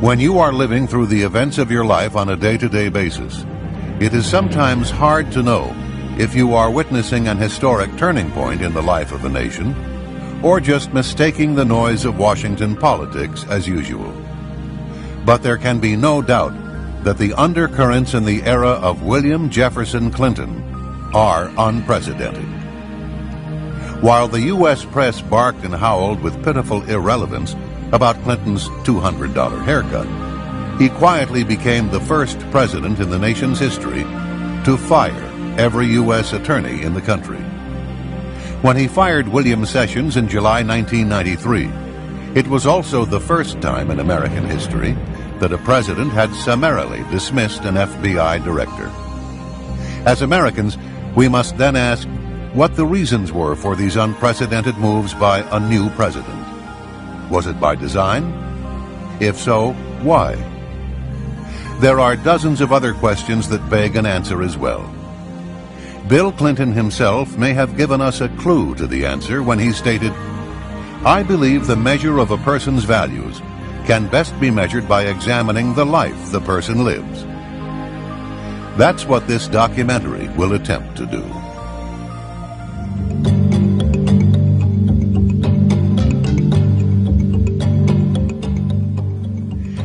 When you are living through the events of your life on a day-to-day basis, it is sometimes hard to know if you are witnessing an historic turning point in the life of a nation, or just mistaking the noise of Washington politics as usual. But there can be no doubt that the undercurrents in the era of William Jefferson Clinton are unprecedented. While the U.S. press barked and howled with pitiful irrelevance about Clinton's $200 haircut, he quietly became the first president in the nation's history to fire every U.S. attorney in the country. When he fired William Sessions in July 1993, it was also the first time in American history that a president had summarily dismissed an FBI director. As Americans, we must then ask what the reasons were for these unprecedented moves by a new president. Was it by design? If so, why? There are dozens of other questions that beg an answer as well. Bill Clinton himself may have given us a clue to the answer when he stated, "I believe the measure of a person's values can best be measured by examining the life the person lives." That's what this documentary will attempt to do.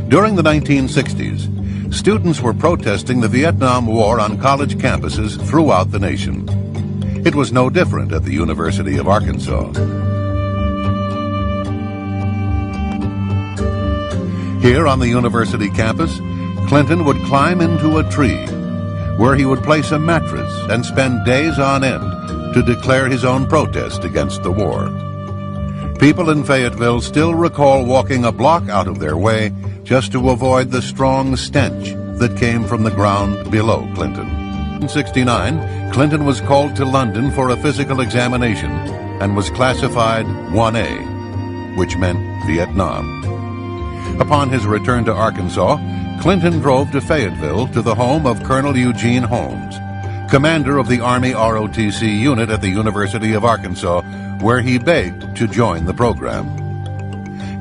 During the 1960s, students were protesting the Vietnam War on college campuses throughout the nation. It was no different at the University of Arkansas. Here on the university campus, Clinton would climb into a tree where he would place a mattress and spend days on end to declare his own protest against the war. People in Fayetteville still recall walking a block out of their way just to avoid the strong stench that came from the ground below Clinton. In 1969, Clinton was called to London for a physical examination and was classified 1A, which meant Vietnam. Upon his return to Arkansas, Clinton drove to Fayetteville to the home of Colonel Eugene Holmes, commander of the Army ROTC unit at the University of Arkansas, where he begged to join the program.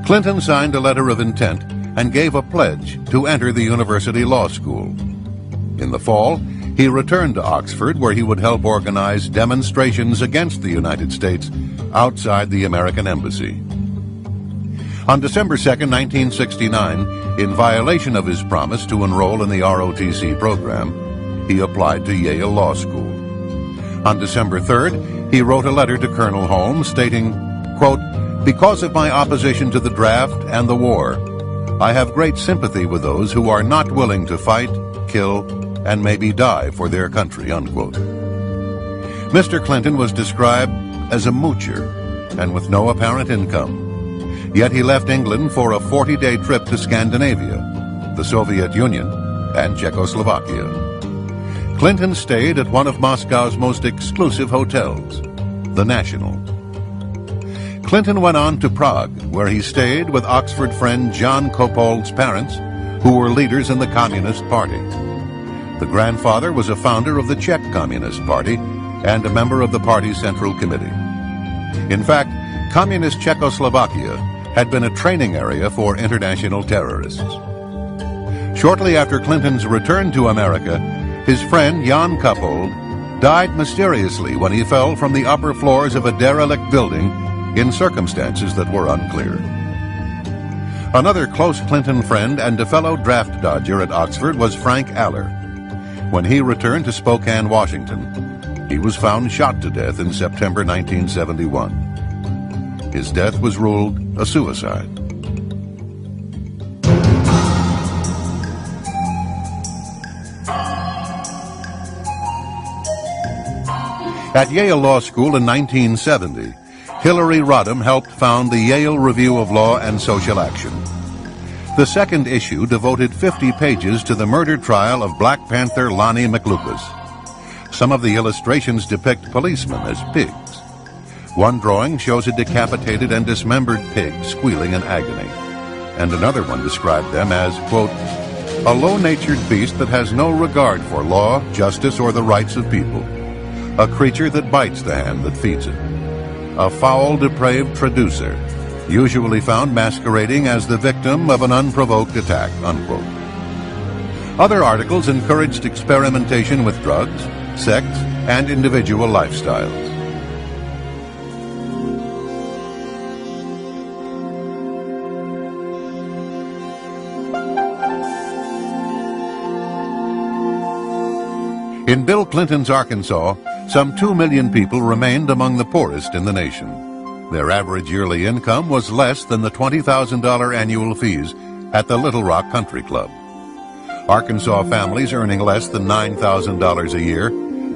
Clinton signed a letter of intent and gave a pledge to enter the University Law School. In the fall, he returned to Oxford, where he would help organize demonstrations against the United States outside the American Embassy. On December 2, 1969, in violation of his promise to enroll in the ROTC program, he applied to Yale Law School. On December 3rd, he wrote a letter to Colonel Holmes stating, quote, "Because of my opposition to the draft and the war, I have great sympathy with those who are not willing to fight, kill, and maybe die for their country," unquote. Mr. Clinton was described as a moocher and with no apparent income. Yet he left England for a 40-day trip to Scandinavia, the Soviet Union, and Czechoslovakia. Clinton stayed at one of Moscow's most exclusive hotels, the National. Clinton went on to Prague, where he stayed with Oxford friend Jan Kopold's parents, who were leaders in the Communist Party. The grandfather was a founder of the Czech Communist Party and a member of the party's Central Committee. In fact, Communist Czechoslovakia had been a training area for international terrorists. Shortly after Clinton's return to America, his friend Jan Kopold died mysteriously when he fell from the upper floors of a derelict building in circumstances that were unclear. Another close Clinton friend and a fellow draft dodger at Oxford was Frank Aller. When he returned to Spokane, Washington, he was found shot to death in September 1971. His death was ruled a suicide. At Yale Law School in 1970, Hillary Rodham helped found the Yale Review of Law and Social Action. The second issue devoted 50 pages to the murder trial of Black Panther Lonnie McLucas. Some of the illustrations depict policemen as pigs. One drawing shows a decapitated and dismembered pig squealing in agony, and another one described them as, quote, "a low-natured beast that has no regard for law, justice, or the rights of people, a creature that bites the hand that feeds it, a foul, depraved traducer, usually found masquerading as the victim of an unprovoked attack, unquote. Other articles encouraged experimentation with drugs, sex, and individual lifestyles. In Bill Clinton's Arkansas, some 2 million people remained among the poorest in the nation. Their average yearly income was less than the $20,000 annual fees at the Little Rock Country Club. Arkansas families earning less than $9,000 a year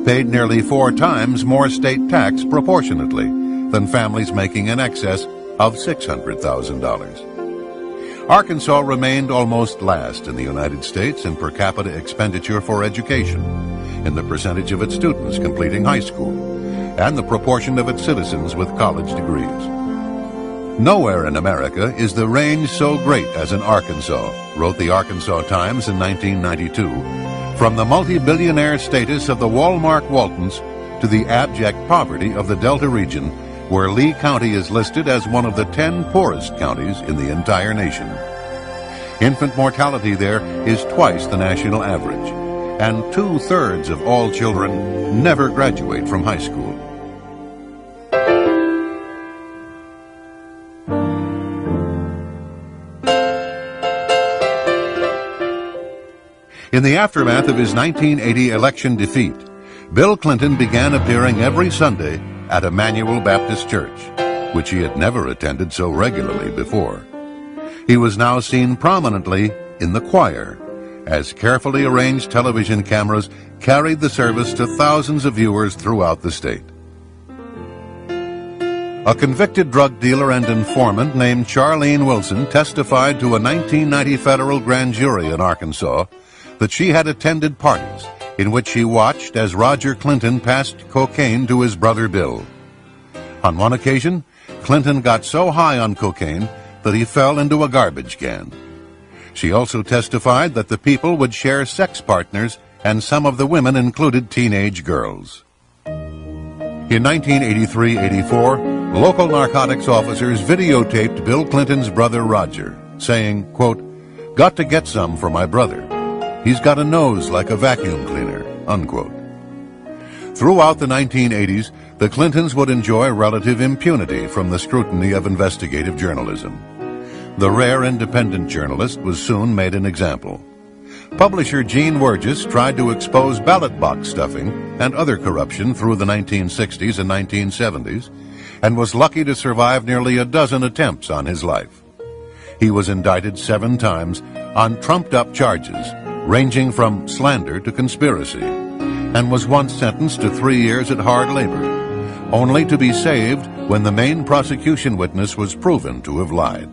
paid nearly 4 times more state tax proportionately than families making in excess of $600,000. Arkansas remained almost last in the United States in per capita expenditure for education, in the percentage of its students completing high school, and the proportion of its citizens with college degrees. Nowhere in America is the range so great as in Arkansas, wrote the Arkansas Times in 1992, from the multi-billionaire status of the Walmart Waltons to the abject poverty of the Delta region, where Lee County is listed as one of the 10 poorest counties in the entire nation. Infant mortality there is twice the national average, and 2/3 of all children never graduate from high school. In the aftermath of his 1980 election defeat, Bill Clinton began appearing every Sunday at Emmanuel Baptist Church, which he had never attended so regularly before. He was now seen prominently in the choir, as carefully arranged television cameras carried the service to thousands of viewers throughout the state. A convicted drug dealer and informant named Charlene Wilson testified to a 1990 federal grand jury in Arkansas that she had attended parties in which she watched as Roger Clinton passed cocaine to his brother Bill. On one occasion, Clinton got so high on cocaine that he fell into a garbage can. She also testified that the people would share sex partners, and some of the women included teenage girls. In 1983-84, local narcotics officers videotaped Bill Clinton's brother Roger, saying, quote, "Got to get some for my brother. He's got a nose like a vacuum cleaner," unquote. Throughout the 1980s, the Clintons would enjoy relative impunity from the scrutiny of investigative journalism. The rare independent journalist was soon made an example. Publisher Gene Wergis tried to expose ballot box stuffing and other corruption through the 1960s and 1970s, and was lucky to survive nearly a dozen attempts on his life. He was indicted 7 times on trumped-up charges, ranging from slander to conspiracy, and was once sentenced to 3 years at hard labor, only to be saved when the main prosecution witness was proven to have lied.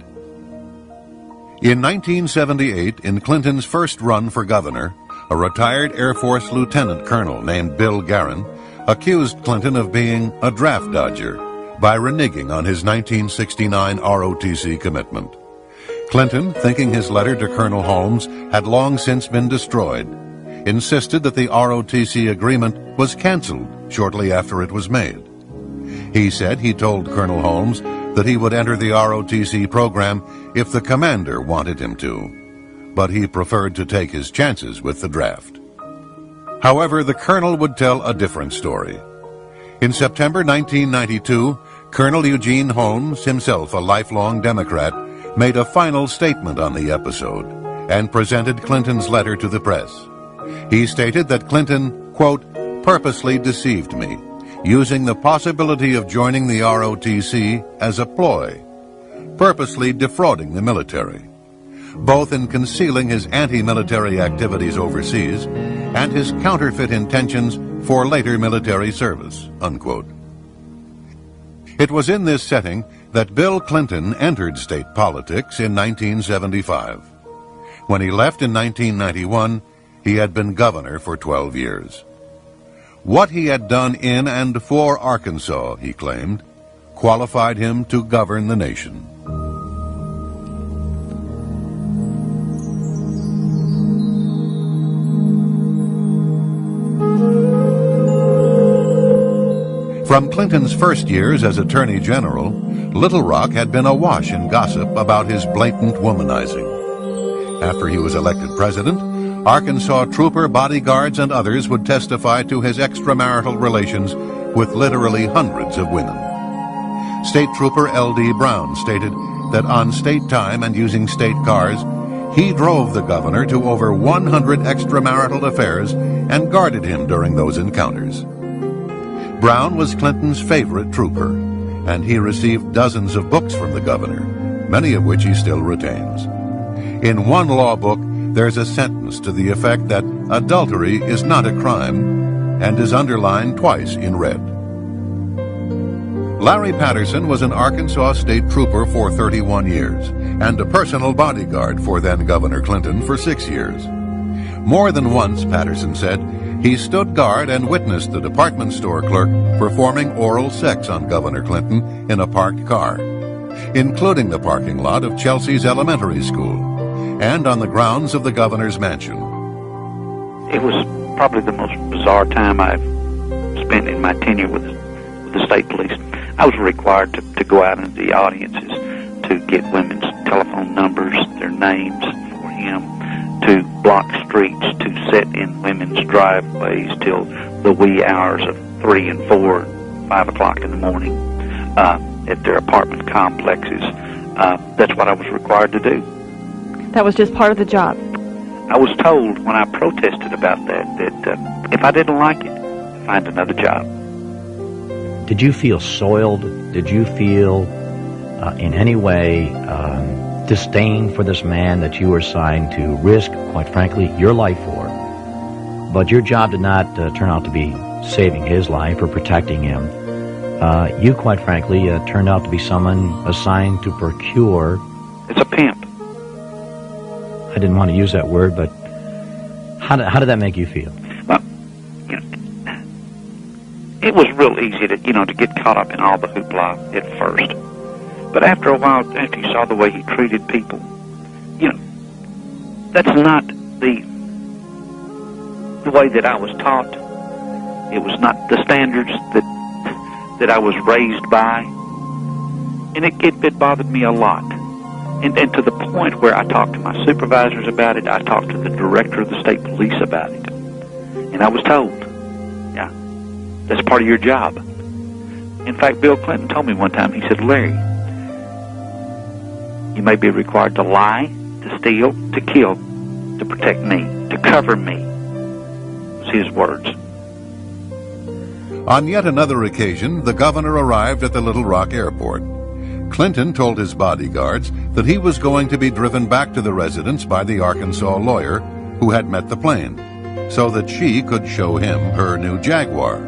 In 1978, in Clinton's first run for governor, a retired Air Force lieutenant colonel named Bill Guerin accused Clinton of being a draft dodger by reneging on his 1969 ROTC commitment. Clinton, thinking his letter to Colonel Holmes had long since been destroyed, insisted that the ROTC agreement was canceled shortly after it was made. He said he told Colonel Holmes that he would enter the ROTC program if the commander wanted him to, but he preferred to take his chances with the draft. However, the colonel would tell a different story. In September 1992, Colonel Eugene Holmes, himself a lifelong Democrat, made a final statement on the episode and presented Clinton's letter to the press. He stated that Clinton, quote, "purposely deceived me, using the possibility of joining the ROTC as a ploy, purposely defrauding the military, both in concealing his anti-military activities overseas and his counterfeit intentions for later military service," unquote. It was in this setting that Bill Clinton entered state politics in 1975. When he left in 1991, he had been governor for 12 years. What he had done in and for Arkansas, he claimed, qualified him to govern the nation. From Clinton's first years as Attorney General, Little Rock had been awash in gossip about his blatant womanizing. After he was elected president, Arkansas trooper bodyguards and others would testify to his extramarital relations with literally hundreds of women. State Trooper L.D. Brown stated that on state time and using state cars, he drove the governor to over 100 extramarital affairs and guarded him during those encounters. Brown was Clinton's favorite trooper, and he received dozens of books from the governor, many of which he still retains. In one law book, there's a sentence to the effect that adultery is not a crime and is underlined twice in red. Larry Patterson was an Arkansas state trooper for 31 years and a personal bodyguard for then Governor Clinton for 6 years. More than once, Patterson said, he stood guard and witnessed the department store clerk performing oral sex on Governor Clinton in a parked car, including the parking lot of Chelsea's elementary school and on the grounds of the governor's mansion. It was probably the most bizarre time I've spent in my tenure with the state police. I was required to go out into the audiences to get women's telephone numbers, their names for him, to block streets, to sit in women's driveways till the wee hours of 3 and 4, 5 o'clock in the morning at their apartment complexes. That's what I was required to do. That was just part of the job. I was told when I protested about that if I didn't like it, find another job. Did you feel soiled? Did you feel in any way disdain for this man that you were assigned to risk, quite frankly, your life for? But your job did not turn out to be saving his life or protecting him. You, quite frankly, turned out to be someone assigned to procure... It's a pimp. I didn't want to use that word, but how did that make you feel? Well, you know, it was real easy to get caught up in all the hoopla at first. But after a while, after you saw the way he treated people, that's not the way that I was taught. It was not the standards that I was raised by. And it bothered me a lot. And to the point where I talked to my supervisors about it, I talked to the director of the state police about it. And I was told, yeah, that's part of your job. In fact, Bill Clinton told me one time, he said, Larry, you may be required to lie, to steal, to kill, to protect me, to cover me. Was his words. On yet another occasion, the governor arrived at the Little Rock airport. Clinton told his bodyguards that he was going to be driven back to the residence by the Arkansas lawyer who had met the plane, so that she could show him her new Jaguar.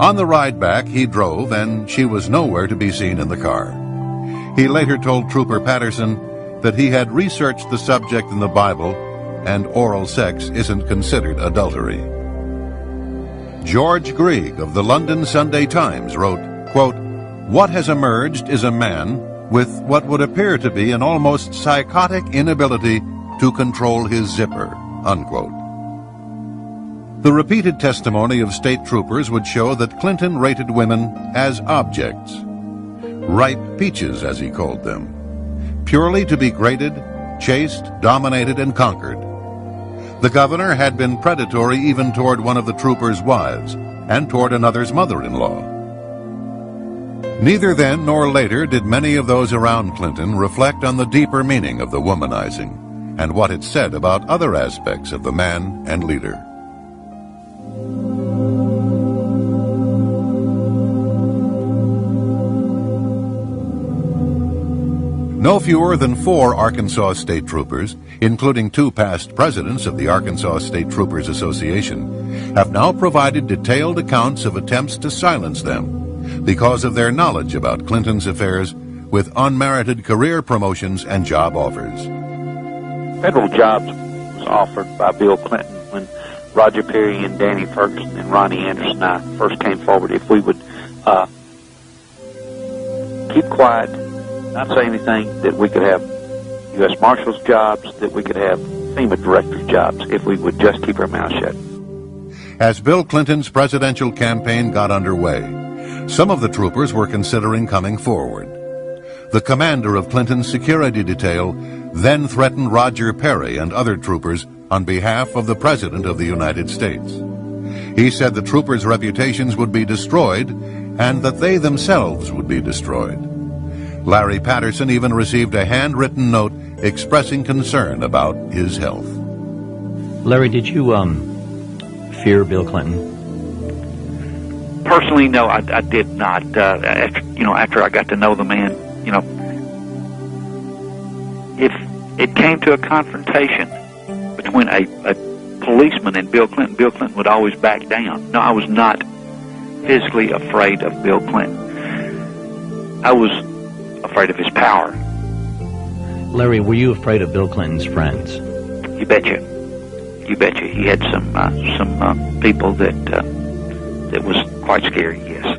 On the ride back, he drove, and she was nowhere to be seen in the car. He later told Trooper Patterson that he had researched the subject in the Bible, and oral sex isn't considered adultery. George Grieg of the London Sunday Times wrote, quote, "What has emerged is a man with what would appear to be an almost psychotic inability to control his zipper," unquote. The repeated testimony of state troopers would show that Clinton rated women as objects, ripe peaches as he called them, purely to be graded, chased, dominated, and conquered. The governor had been predatory even toward one of the troopers' wives and toward another's mother-in-law. Neither then nor later did many of those around Clinton reflect on the deeper meaning of the womanizing and what it said about other aspects of the man and leader. No fewer than 4 Arkansas state troopers, including 2 past presidents of the Arkansas State Troopers Association, have now provided detailed accounts of attempts to silence them because of their knowledge about Clinton's affairs with unmerited career promotions and job offers. Federal jobs was offered by Bill Clinton when Roger Perry and Danny Ferguson and Ronnie Anderson and I first came forward. If we would keep quiet, not say anything, that we could have U.S. Marshals jobs, that we could have FEMA directors jobs, if we would just keep our mouths shut. As Bill Clinton's presidential campaign got underway, some of the troopers were considering coming forward. the commander of Clinton's security detail then threatened Roger Perry and other troopers on behalf of the President of the United States. He said the troopers' reputations would be destroyed and that they themselves would be destroyed. Larry Patterson even received a handwritten note expressing concern about his health. Larry, did you fear Bill Clinton? Personally, no, I did not. After I got to know the man, if it came to a confrontation between a policeman and Bill Clinton would always back down. No, I was not physically afraid of Bill Clinton. I was afraid of his power. Larry, were you afraid of Bill Clinton's friends? You betcha. You betcha. He had some people that was quite scary, yes.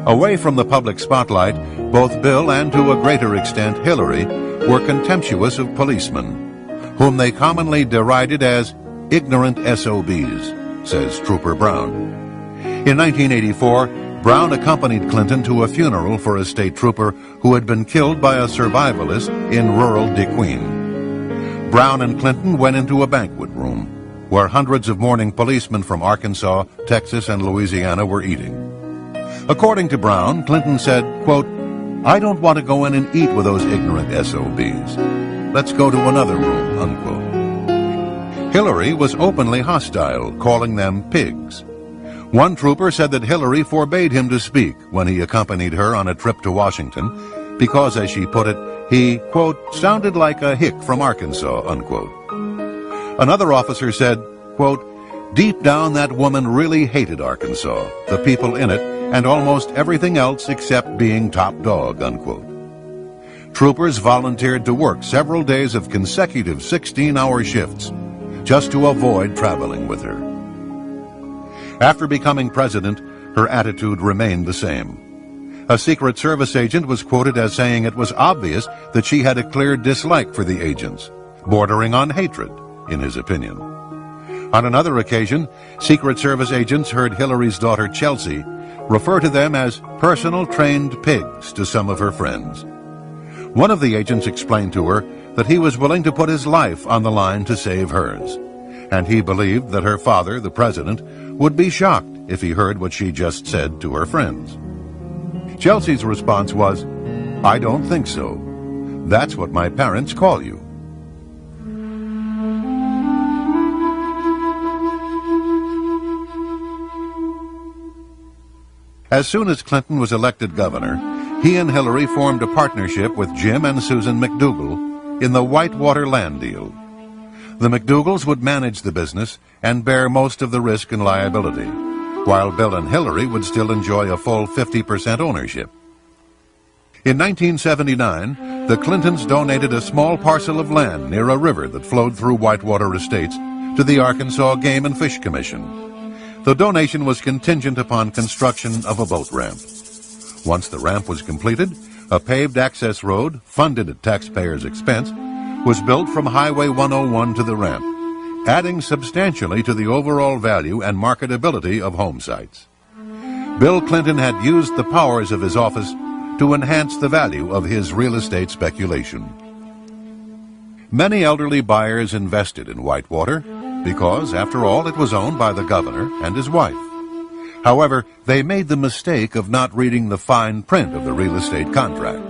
Away from the public spotlight, both Bill and to a greater extent Hillary were contemptuous of policemen, whom they commonly derided as ignorant SOBs, says Trooper Brown. In 1984, Brown accompanied Clinton to a funeral for a state trooper who had been killed by a survivalist in rural DeQueen. Brown and Clinton went into a banquet room where hundreds of mourning policemen from Arkansas, Texas, and Louisiana were eating. According to Brown, Clinton said, quote, "I don't want to go in and eat with those ignorant SOBs. Let's go to another room," unquote. Hillary was openly hostile, calling them pigs. One trooper said that Hillary forbade him to speak when he accompanied her on a trip to Washington because, as she put it, he, quote, "sounded like a hick from Arkansas," unquote. Another officer said, quote, "Deep down that woman really hated Arkansas, the people in it, and almost everything else except being top dog," unquote. Troopers volunteered to work several days of consecutive 16-hour shifts just to avoid traveling with her. After becoming president, her attitude remained the same. A Secret Service agent was quoted as saying it was obvious that she had a clear dislike for the agents, bordering on hatred, in his opinion. On another occasion, Secret Service agents heard Hillary's daughter Chelsea refer to them as personal trained pigs to some of her friends. One of the agents explained to her that he was willing to put his life on the line to save hers, and he believed that her father, the president, would be shocked if he heard what she just said to her friends. Chelsea's response was, "I don't think so. That's what my parents call you." As soon as Clinton was elected governor, he and Hillary formed a partnership with Jim and Susan McDougal in the Whitewater land deal. The McDougals would manage the business and bear most of the risk and liability, while Bill and Hillary would still enjoy a full 50% ownership. In 1979, the Clintons donated a small parcel of land near a river that flowed through Whitewater Estates to the Arkansas Game and Fish Commission. The donation was contingent upon construction of a boat ramp. Once the ramp was completed, a paved access road, funded at taxpayers' expense, was built from Highway 101 to the ramp, adding substantially to the overall value and marketability of home sites. Bill Clinton had used the powers of his office to enhance the value of his real estate speculation. Many elderly buyers invested in Whitewater because, after all, it was owned by the governor and his wife. However, they made the mistake of not reading the fine print of the real estate contract.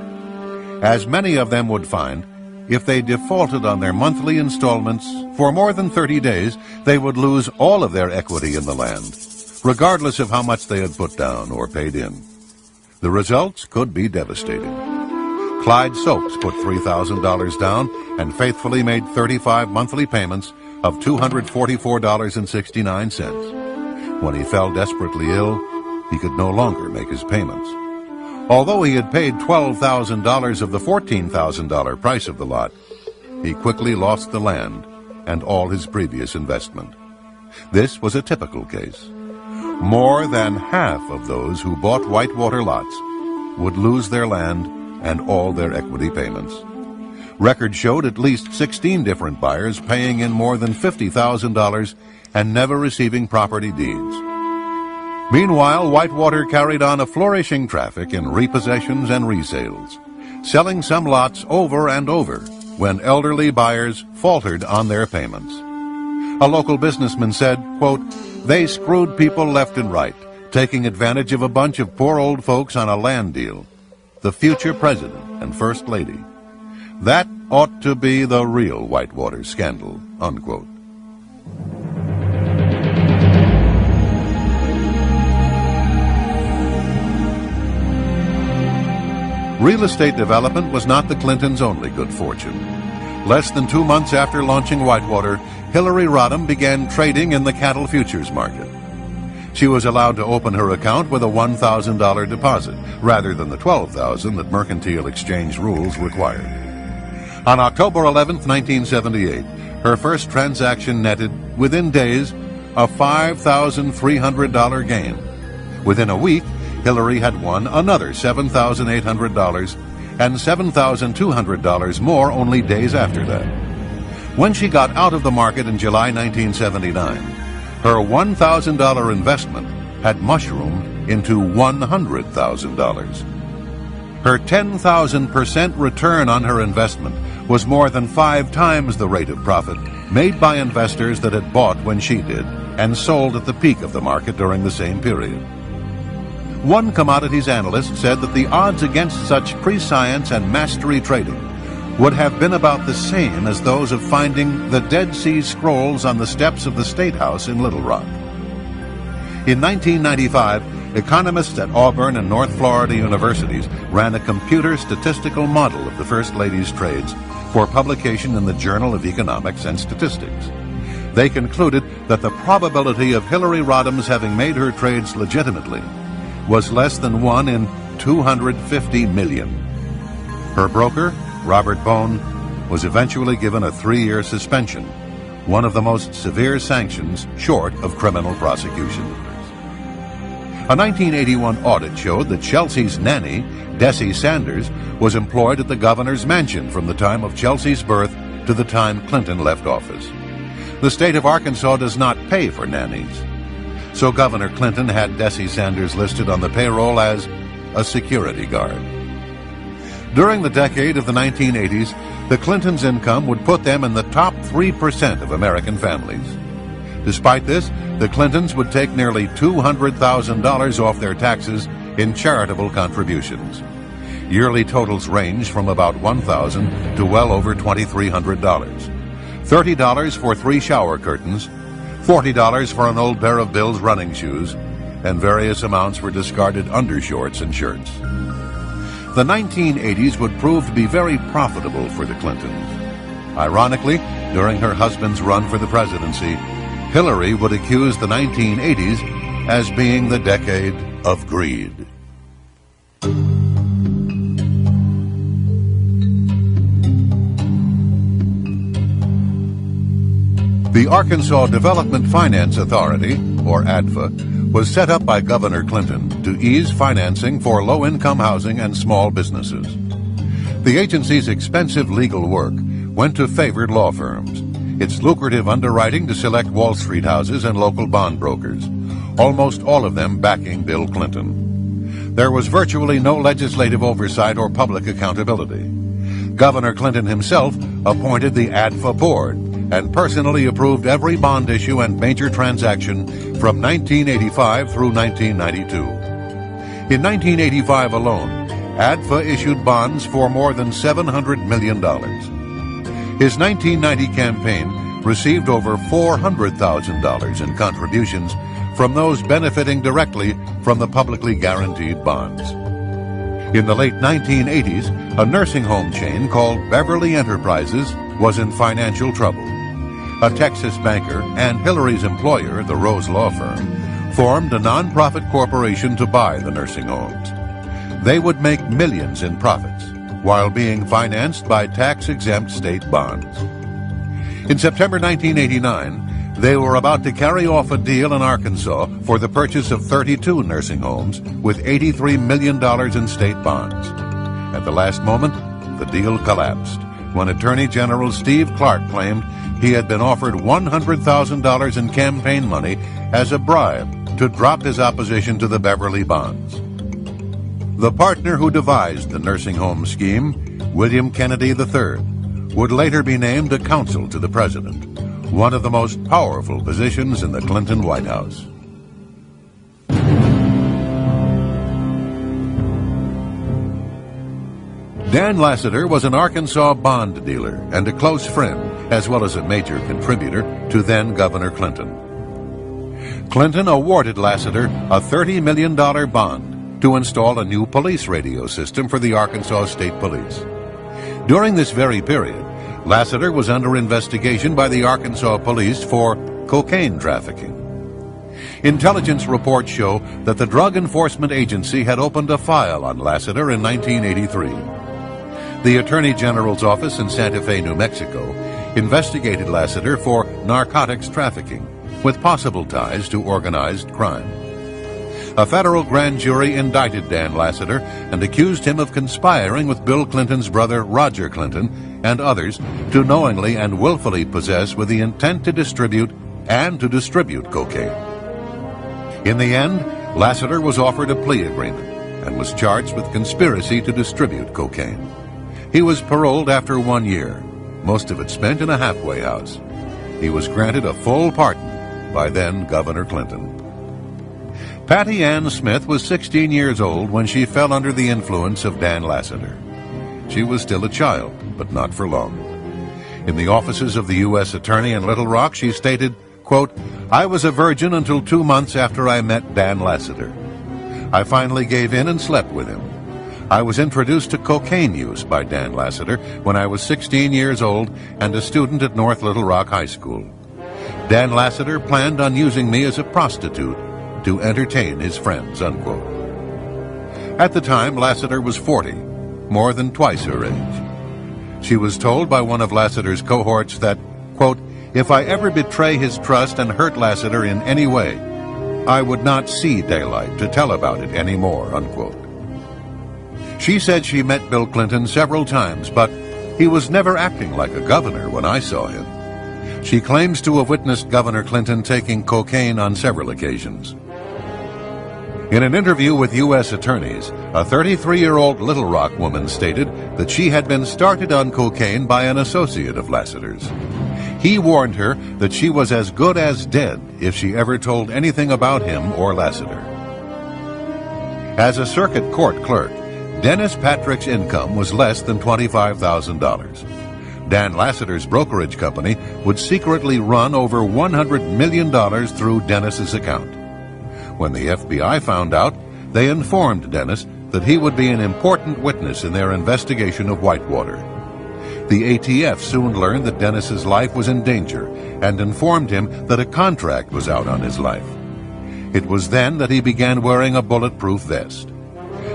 As many of them would find, if they defaulted on their monthly installments for more than 30 days, they would lose all of their equity in the land, regardless of how much they had put down or paid in. The results could be devastating. Clyde Soaps put $3,000 down and faithfully made 35 monthly payments of $244.69. When he fell desperately ill, he could no longer make his payments. Although he had paid $12,000 of the $14,000 price of the lot, he quickly lost the land and all his previous investment. This was a typical case. More than half of those who bought Whitewater lots would lose their land and all their equity payments. Records showed at least 16 different buyers paying in more than $50,000 and never receiving property deeds. Meanwhile, Whitewater carried on a flourishing traffic in repossessions and resales, selling some lots over and over when elderly buyers faltered on their payments. A local businessman said, quote, "They screwed people left and right, taking advantage of a bunch of poor old folks on a land deal. The future president and first lady. That ought to be the real Whitewater scandal," unquote. Real estate development was not the Clintons' only good fortune. Less than 2 months after launching Whitewater, Hillary Rodham began trading in the cattle futures market. She was allowed to open her account with a $1,000 deposit, rather than the $12,000 that mercantile exchange rules required. On October 11, 1978, her first transaction netted, within days, a $5,300 gain. Within a week, Hillary had won another $7,800 and $7,200 more only days after that. When she got out of the market in July 1979, her $1,000 investment had mushroomed into $100,000. Her 10,000% return on her investment was more than 5 times the rate of profit made by investors that had bought when she did and sold at the peak of the market during the same period. One commodities analyst said that the odds against such prescience and mastery trading would have been about the same as those of finding the Dead Sea Scrolls on the steps of the State House in Little Rock. In 1995, economists at Auburn and North Florida universities ran a computer statistical model of the First Lady's trades for publication in the Journal of Economics and Statistics. They concluded that the probability of Hillary Rodham's having made her trades legitimately was less than 1 in 250 million. Her broker, Robert Bone, was eventually given a 3-year suspension, one of the most severe sanctions short of criminal prosecution. A 1981 audit showed that Chelsea's nanny, Dessie Sanders, was employed at the governor's mansion from the time of Chelsea's birth to the time Clinton left office. The state of Arkansas does not pay for nannies, so Governor Clinton had Dessie Sanders listed on the payroll as a security guard. During the decade of the 1980s, the Clintons' income would put them in the top 3% of American families. Despite this, the Clintons would take nearly $200,000 off their taxes in charitable contributions. Yearly totals range from about $1,000 to well over $2,300. $30 for 3 shower curtains, $40 for an old pair of Bill's running shoes, and various amounts for discarded undershorts and shirts. The 1980s would prove to be very profitable for the Clintons. Ironically, during her husband's run for the presidency, Hillary would accuse the 1980s as being the decade of greed. The Arkansas Development Finance Authority, or ADFA, was set up by Governor Clinton to ease financing for low-income housing and small businesses. The agency's expensive legal work went to favored law firms, its lucrative underwriting to select Wall Street houses and local bond brokers, almost all of them backing Bill Clinton. There was virtually no legislative oversight or public accountability. Governor Clinton himself appointed the ADFA board and personally approved every bond issue and major transaction from 1985 through 1992. In 1985 alone, ADFA issued bonds for more than $700 million. His 1990 campaign received over $400,000 in contributions from those benefiting directly from the publicly guaranteed bonds. In the late 1980s, a nursing home chain called Beverly Enterprises was in financial trouble. A Texas banker and Hillary's employer, the Rose Law Firm, formed a nonprofit corporation to buy the nursing homes. They would make millions in profits while being financed by tax-exempt state bonds. In September 1989, they were about to carry off a deal in Arkansas for the purchase of 32 nursing homes with $83 million in state bonds. At the last moment, the deal collapsed when Attorney General Steve Clark claimed he had been offered $100,000 in campaign money as a bribe to drop his opposition to the Beverly bonds. The partner who devised the nursing home scheme, William Kennedy III, would later be named a counsel to the president, one of the most powerful positions in the Clinton White House. Dan Lasater was an Arkansas bond dealer and a close friend, as well as a major contributor to then Governor Clinton. Clinton awarded Lasater a $30 million bond to install a new police radio system for the Arkansas State Police. During this very period, Lasater was under investigation by the Arkansas police for cocaine trafficking. Intelligence reports show that the Drug Enforcement Agency had opened a file on Lasater in 1983. The Attorney General's office in Santa Fe, New Mexico, investigated Lasater for narcotics trafficking, with possible ties to organized crime. A federal grand jury indicted Dan Lasater and accused him of conspiring with Bill Clinton's brother Roger Clinton and others to knowingly and willfully possess with the intent to distribute cocaine. In the end, Lasater was offered a plea agreement and was charged with conspiracy to distribute cocaine. He was paroled after 1 year, most of it spent in a halfway house. He was granted a full pardon by then Governor Clinton. Patty Ann Smith was 16 years old when she fell under the influence of Dan Lasater. She was still a child, but not for long. In the offices of the U.S. Attorney in Little Rock, she stated, quote, "I was a virgin until 2 months after I met Dan Lasater. I finally gave in and slept with him. I was introduced to cocaine use by Dan Lasater when I was 16 years old and a student at North Little Rock High School. Dan Lasater planned on using me as a prostitute to entertain his friends," unquote. At the time, Lasater was 40, more than twice her age. She was told by one of Lasater's cohorts that, quote, "If I ever betray his trust and hurt Lasater in any way, I would not see daylight to tell about it anymore," unquote. She said she met Bill Clinton several times, but he was never acting like a governor when I saw him. She claims to have witnessed Governor Clinton taking cocaine on several occasions. In an interview with U.S. attorneys, a 33-year-old Little Rock woman stated that she had been started on cocaine by an associate of Lasater's. He warned her that she was as good as dead if she ever told anything about him or Lasater. As a circuit court clerk, Dennis Patrick's income was less than $25,000. Dan Lasater's brokerage company would secretly run over $100 million through Dennis's account. When the FBI found out, they informed Dennis that he would be an important witness in their investigation of Whitewater. The ATF soon learned that Dennis's life was in danger and informed him that a contract was out on his life. It was then that he began wearing a bulletproof vest.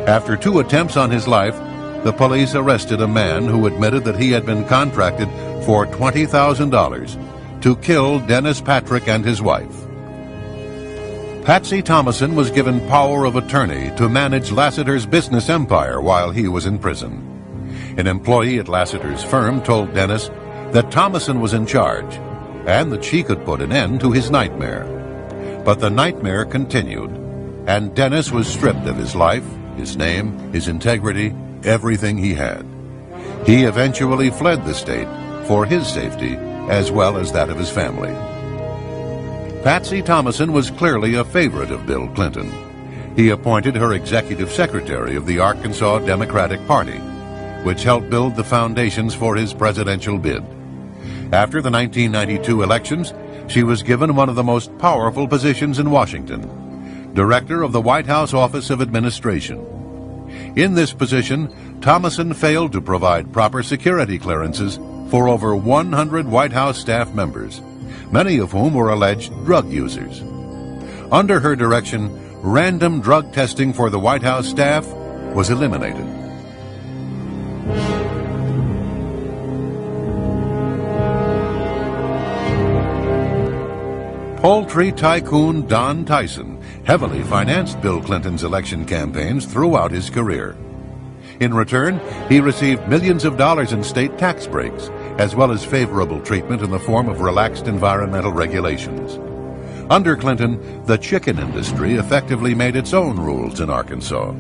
After 2 attempts on his life, the police arrested a man who admitted that he had been contracted for $20,000 to kill Dennis Patrick and his wife. Patsy Thomason was given power of attorney to manage Lasater's business empire while he was in prison. An employee at Lasater's firm told Dennis that Thomason was in charge and that she could put an end to his nightmare. But the nightmare continued, and Dennis was stripped of his life, his name, his integrity, everything he had. He eventually fled the state for his safety as well as that of his family. Patsy Thomason was clearly a favorite of Bill Clinton. He appointed her executive secretary of the Arkansas Democratic Party, which helped build the foundations for his presidential bid. After the 1992 elections, she was given one of the most powerful positions in Washington, Director of the White House Office of Administration. In this position, Thomason failed to provide proper security clearances for over 100 White House staff members, many of whom were alleged drug users. Under her direction, random drug testing for the White House staff was eliminated. Poultry tycoon Don Tyson heavily financed Bill Clinton's election campaigns throughout his career. In return, he received millions of dollars in state tax breaks as well as favorable treatment in the form of relaxed environmental regulations. Under Clinton, the chicken industry effectively made its own rules in Arkansas.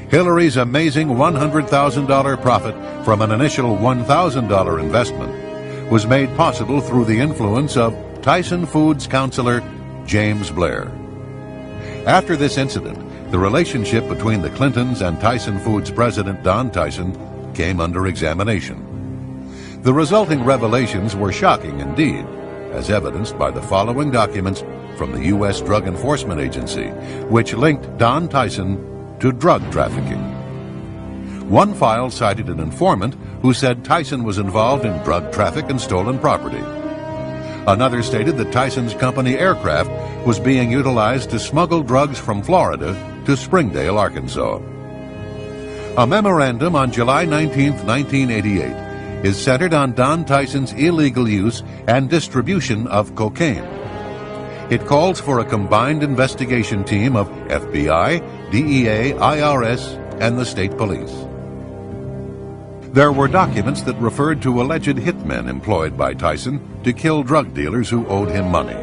Hillary's amazing $100,000 profit from an initial $1,000 investment was made possible through the influence of Tyson Foods counselor James Blair. After this incident, the relationship between the Clintons and Tyson Foods president Don Tyson came under examination. The resulting revelations were shocking indeed, as evidenced by the following documents from the U.S. Drug Enforcement Agency, which linked Don Tyson to drug trafficking. One file cited an informant who said Tyson was involved in drug traffic and stolen property. Another stated that Tyson's company aircraft was being utilized to smuggle drugs from Florida to Springdale, Arkansas. A memorandum on July 19, 1988, is centered on Don Tyson's illegal use and distribution of cocaine. It calls for a combined investigation team of FBI, DEA, IRS, and the state police. There were documents that referred to alleged hitmen employed by Tyson to kill drug dealers who owed him money.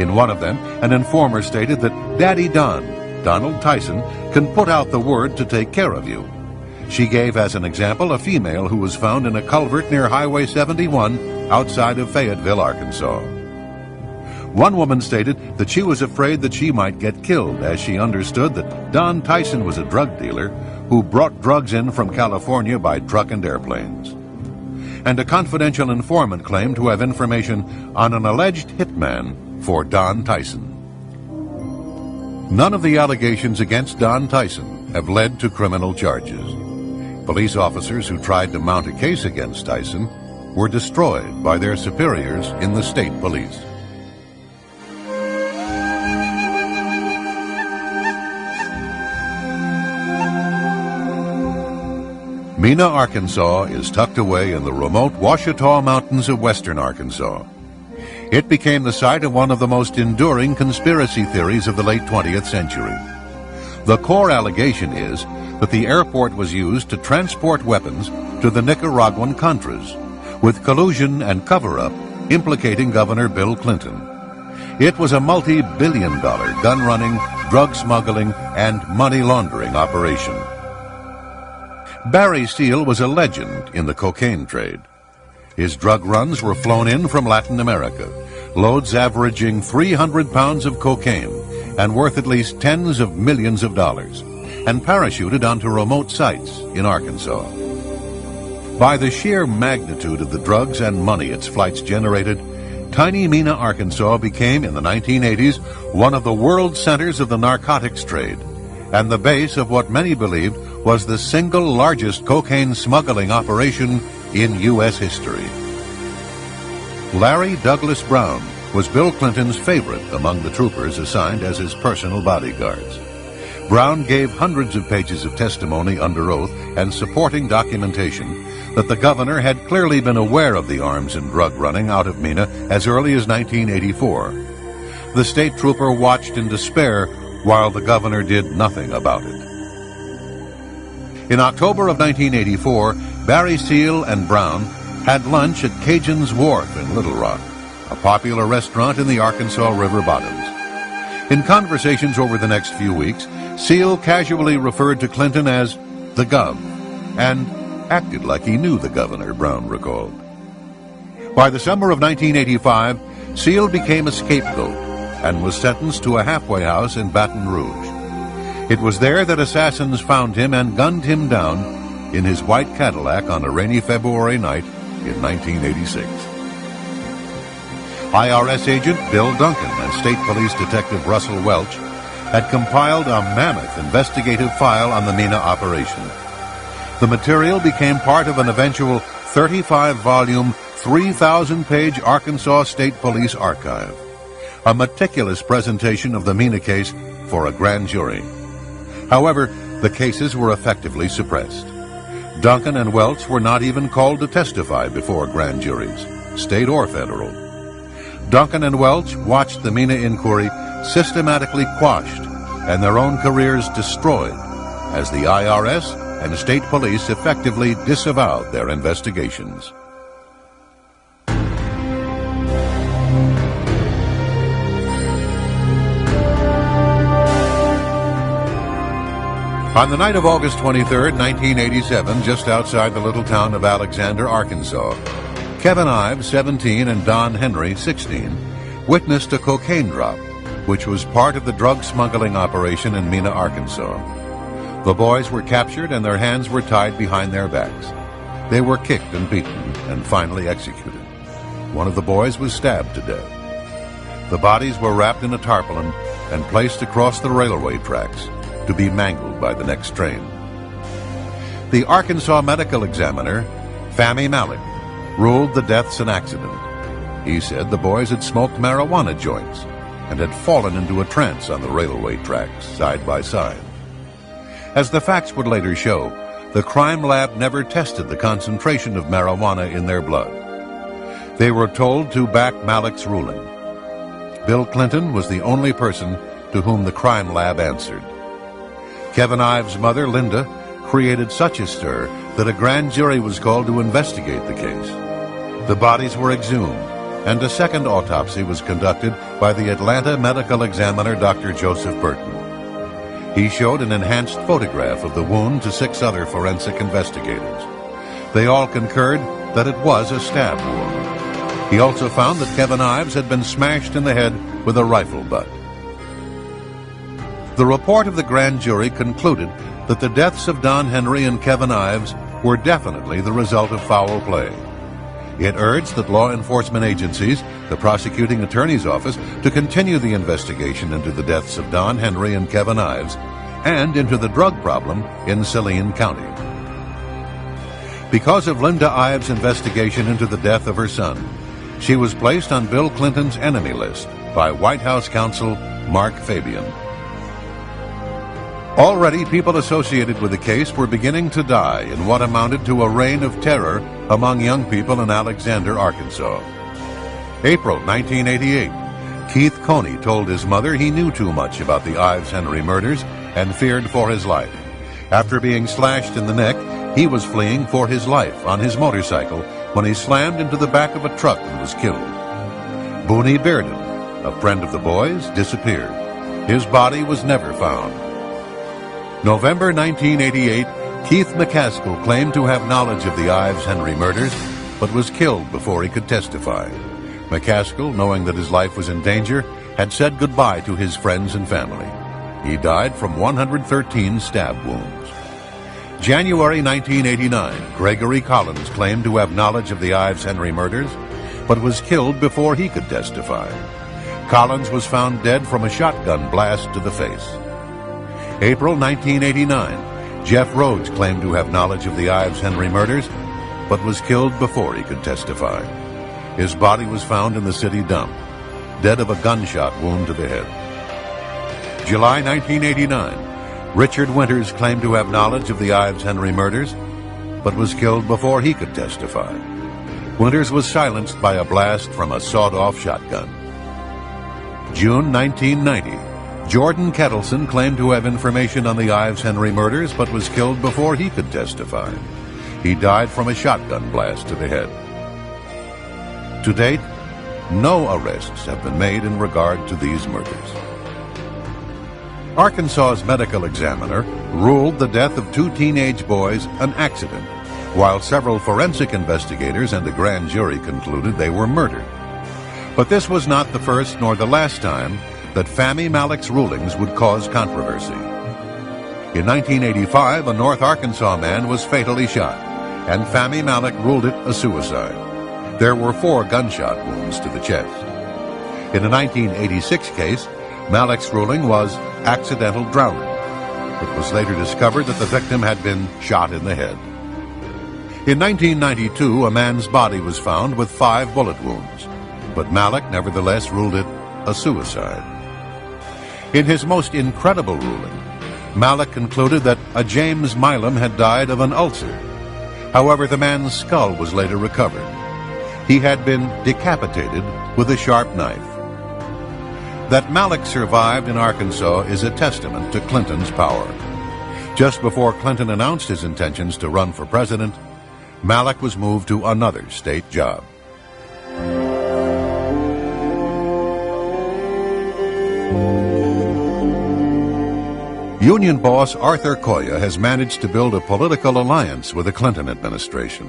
In one of them, an informer stated that Daddy Don, Donald Tyson, can put out the word to take care of you. She gave as an example a female who was found in a culvert near Highway 71 outside of Fayetteville, Arkansas. One woman stated that she was afraid that she might get killed as she understood that Don Tyson was a drug dealer who brought drugs in from California by truck and airplanes. And a confidential informant claimed to have information on an alleged hitman for Don Tyson. None of the allegations against Don Tyson have led to criminal charges. Police officers who tried to mount a case against Tyson were destroyed by their superiors in the state police. Mena, Arkansas is tucked away in the remote Ouachita Mountains of western Arkansas. It became the site of one of the most enduring conspiracy theories of the late 20th century. The core allegation is that the airport was used to transport weapons to the Nicaraguan Contras, with collusion and cover-up implicating Governor Bill Clinton. It was a multi-billion-dollar gun-running, drug smuggling, and money laundering operation. Barry Seal was a legend in the cocaine trade. His drug runs were flown in from Latin America, loads averaging 300 pounds of cocaine and worth at least tens of millions of dollars, and parachuted onto remote sites in Arkansas. By the sheer magnitude of the drugs and money its flights generated, tiny Mena, Arkansas became, in the 1980s, one of the world centers of the narcotics trade, and the base of what many believed was the single largest cocaine smuggling operation in U.S. history. Larry Douglas Brown was Bill Clinton's favorite among the troopers assigned as his personal bodyguards. Brown gave hundreds of pages of testimony under oath and supporting documentation that the governor had clearly been aware of the arms and drug running out of Mena as early as 1984. The state trooper watched in despair while the governor did nothing about it. In October of 1984, Barry Seal and Brown had lunch at Cajun's Wharf in Little Rock, a popular restaurant in the Arkansas River bottoms. In conversations over the next few weeks, Seal casually referred to Clinton as the Gov, and acted like he knew the governor, Brown recalled. By the summer of 1985, Seal became a scapegoat and was sentenced to a halfway house in Baton Rouge. It was there that assassins found him and gunned him down in his white Cadillac on a rainy February night in 1986. IRS agent Bill Duncan and State Police Detective Russell Welch had compiled a mammoth investigative file on the Mena operation. The material became part of an eventual 35-volume, 3,000-page Arkansas State Police archive, a meticulous presentation of the Mena case for a grand jury. However, the cases were effectively suppressed. Duncan and Welch were not even called to testify before grand juries, state or federal. Duncan and Welch watched the Mena inquiry systematically quashed and their own careers destroyed as the IRS and state police effectively disavowed their investigations. On the night of August 23, 1987, just outside the little town of Alexander, Arkansas, Kevin Ives, 17, and Don Henry, 16, witnessed a cocaine drop, which was part of the drug smuggling operation in Mena, Arkansas. The boys were captured and their hands were tied behind their backs. They were kicked and beaten and finally executed. One of the boys was stabbed to death. The bodies were wrapped in a tarpaulin and placed across the railway tracks to be mangled by the next train. The Arkansas medical examiner, Fahmy Malek, ruled the deaths an accident. He said the boys had smoked marijuana joints and had fallen into a trance on the railway tracks side by side. As the facts would later show, the crime lab never tested the concentration of marijuana in their blood. They were told to back Malek's ruling. Bill Clinton was the only person to whom the crime lab answered. Kevin Ives' mother, Linda, created such a stir that a grand jury was called to investigate the case. The bodies were exhumed, and a second autopsy was conducted by the Atlanta medical examiner, Dr. Joseph Burton. He showed an enhanced photograph of the wound to 6 other forensic investigators. They all concurred that it was a stab wound. He also found that Kevin Ives had been smashed in the head with a rifle butt. The report of the grand jury concluded that the deaths of Don Henry and Kevin Ives were definitely the result of foul play. It urged that law enforcement agencies, the prosecuting attorney's office, to continue the investigation into the deaths of Don Henry and Kevin Ives and into the drug problem in Saline County. Because of Linda Ives' investigation into the death of her son, she was placed on Bill Clinton's enemy list by White House counsel Mark Fabian. Already, people associated with the case were beginning to die in what amounted to a reign of terror among young people in Alexander, Arkansas. April 1988, Keith Coney told his mother he knew too much about the Ives-Henry murders and feared for his life. After being slashed in the neck, he was fleeing for his life on his motorcycle when he slammed into the back of a truck and was killed. Booney Bearden, a friend of the boys, disappeared. His body was never found. November 1988, Keith McCaskill claimed to have knowledge of the Ives-Henry murders, but was killed before he could testify. McCaskill, knowing that his life was in danger, had said goodbye to his friends and family. He died from 113 stab wounds. January 1989, Gregory Collins claimed to have knowledge of the Ives-Henry murders, but was killed before he could testify. Collins was found dead from a shotgun blast to the face. April 1989, Jeff Rhodes claimed to have knowledge of the Ives-Henry murders, but was killed before he could testify. His body was found in the city dump, dead of a gunshot wound to the head. July 1989, Richard Winters claimed to have knowledge of the Ives-Henry murders, but was killed before he could testify. Winters was silenced by a blast from a sawed-off shotgun. June 1990, Jordan Kettleson claimed to have information on the Ives-Henry murders, but was killed before he could testify. He died from a shotgun blast to the head. To date, no arrests have been made in regard to these murders. Arkansas's medical examiner ruled the death of 2 teenage boys an accident, while several forensic investigators and a grand jury concluded they were murdered. But this was not the first nor the last time that Fahmy Malek's rulings would cause controversy. In 1985, a North Arkansas man was fatally shot, and Fahmy Malek ruled it a suicide. There were 4 gunshot wounds to the chest. In a 1986 case, Malek's ruling was accidental drowning. It was later discovered that the victim had been shot in the head. In 1992, a man's body was found with 5 bullet wounds, but Malek nevertheless ruled it a suicide. In his most incredible ruling, Malek concluded that a James Milam had died of an ulcer. However, the man's skull was later recovered. He had been decapitated with a sharp knife. That Malek survived in Arkansas is a testament to Clinton's power. Just before Clinton announced his intentions to run for president, Malek was moved to another state job. Union boss Arthur Coia has managed to build a political alliance with the Clinton administration.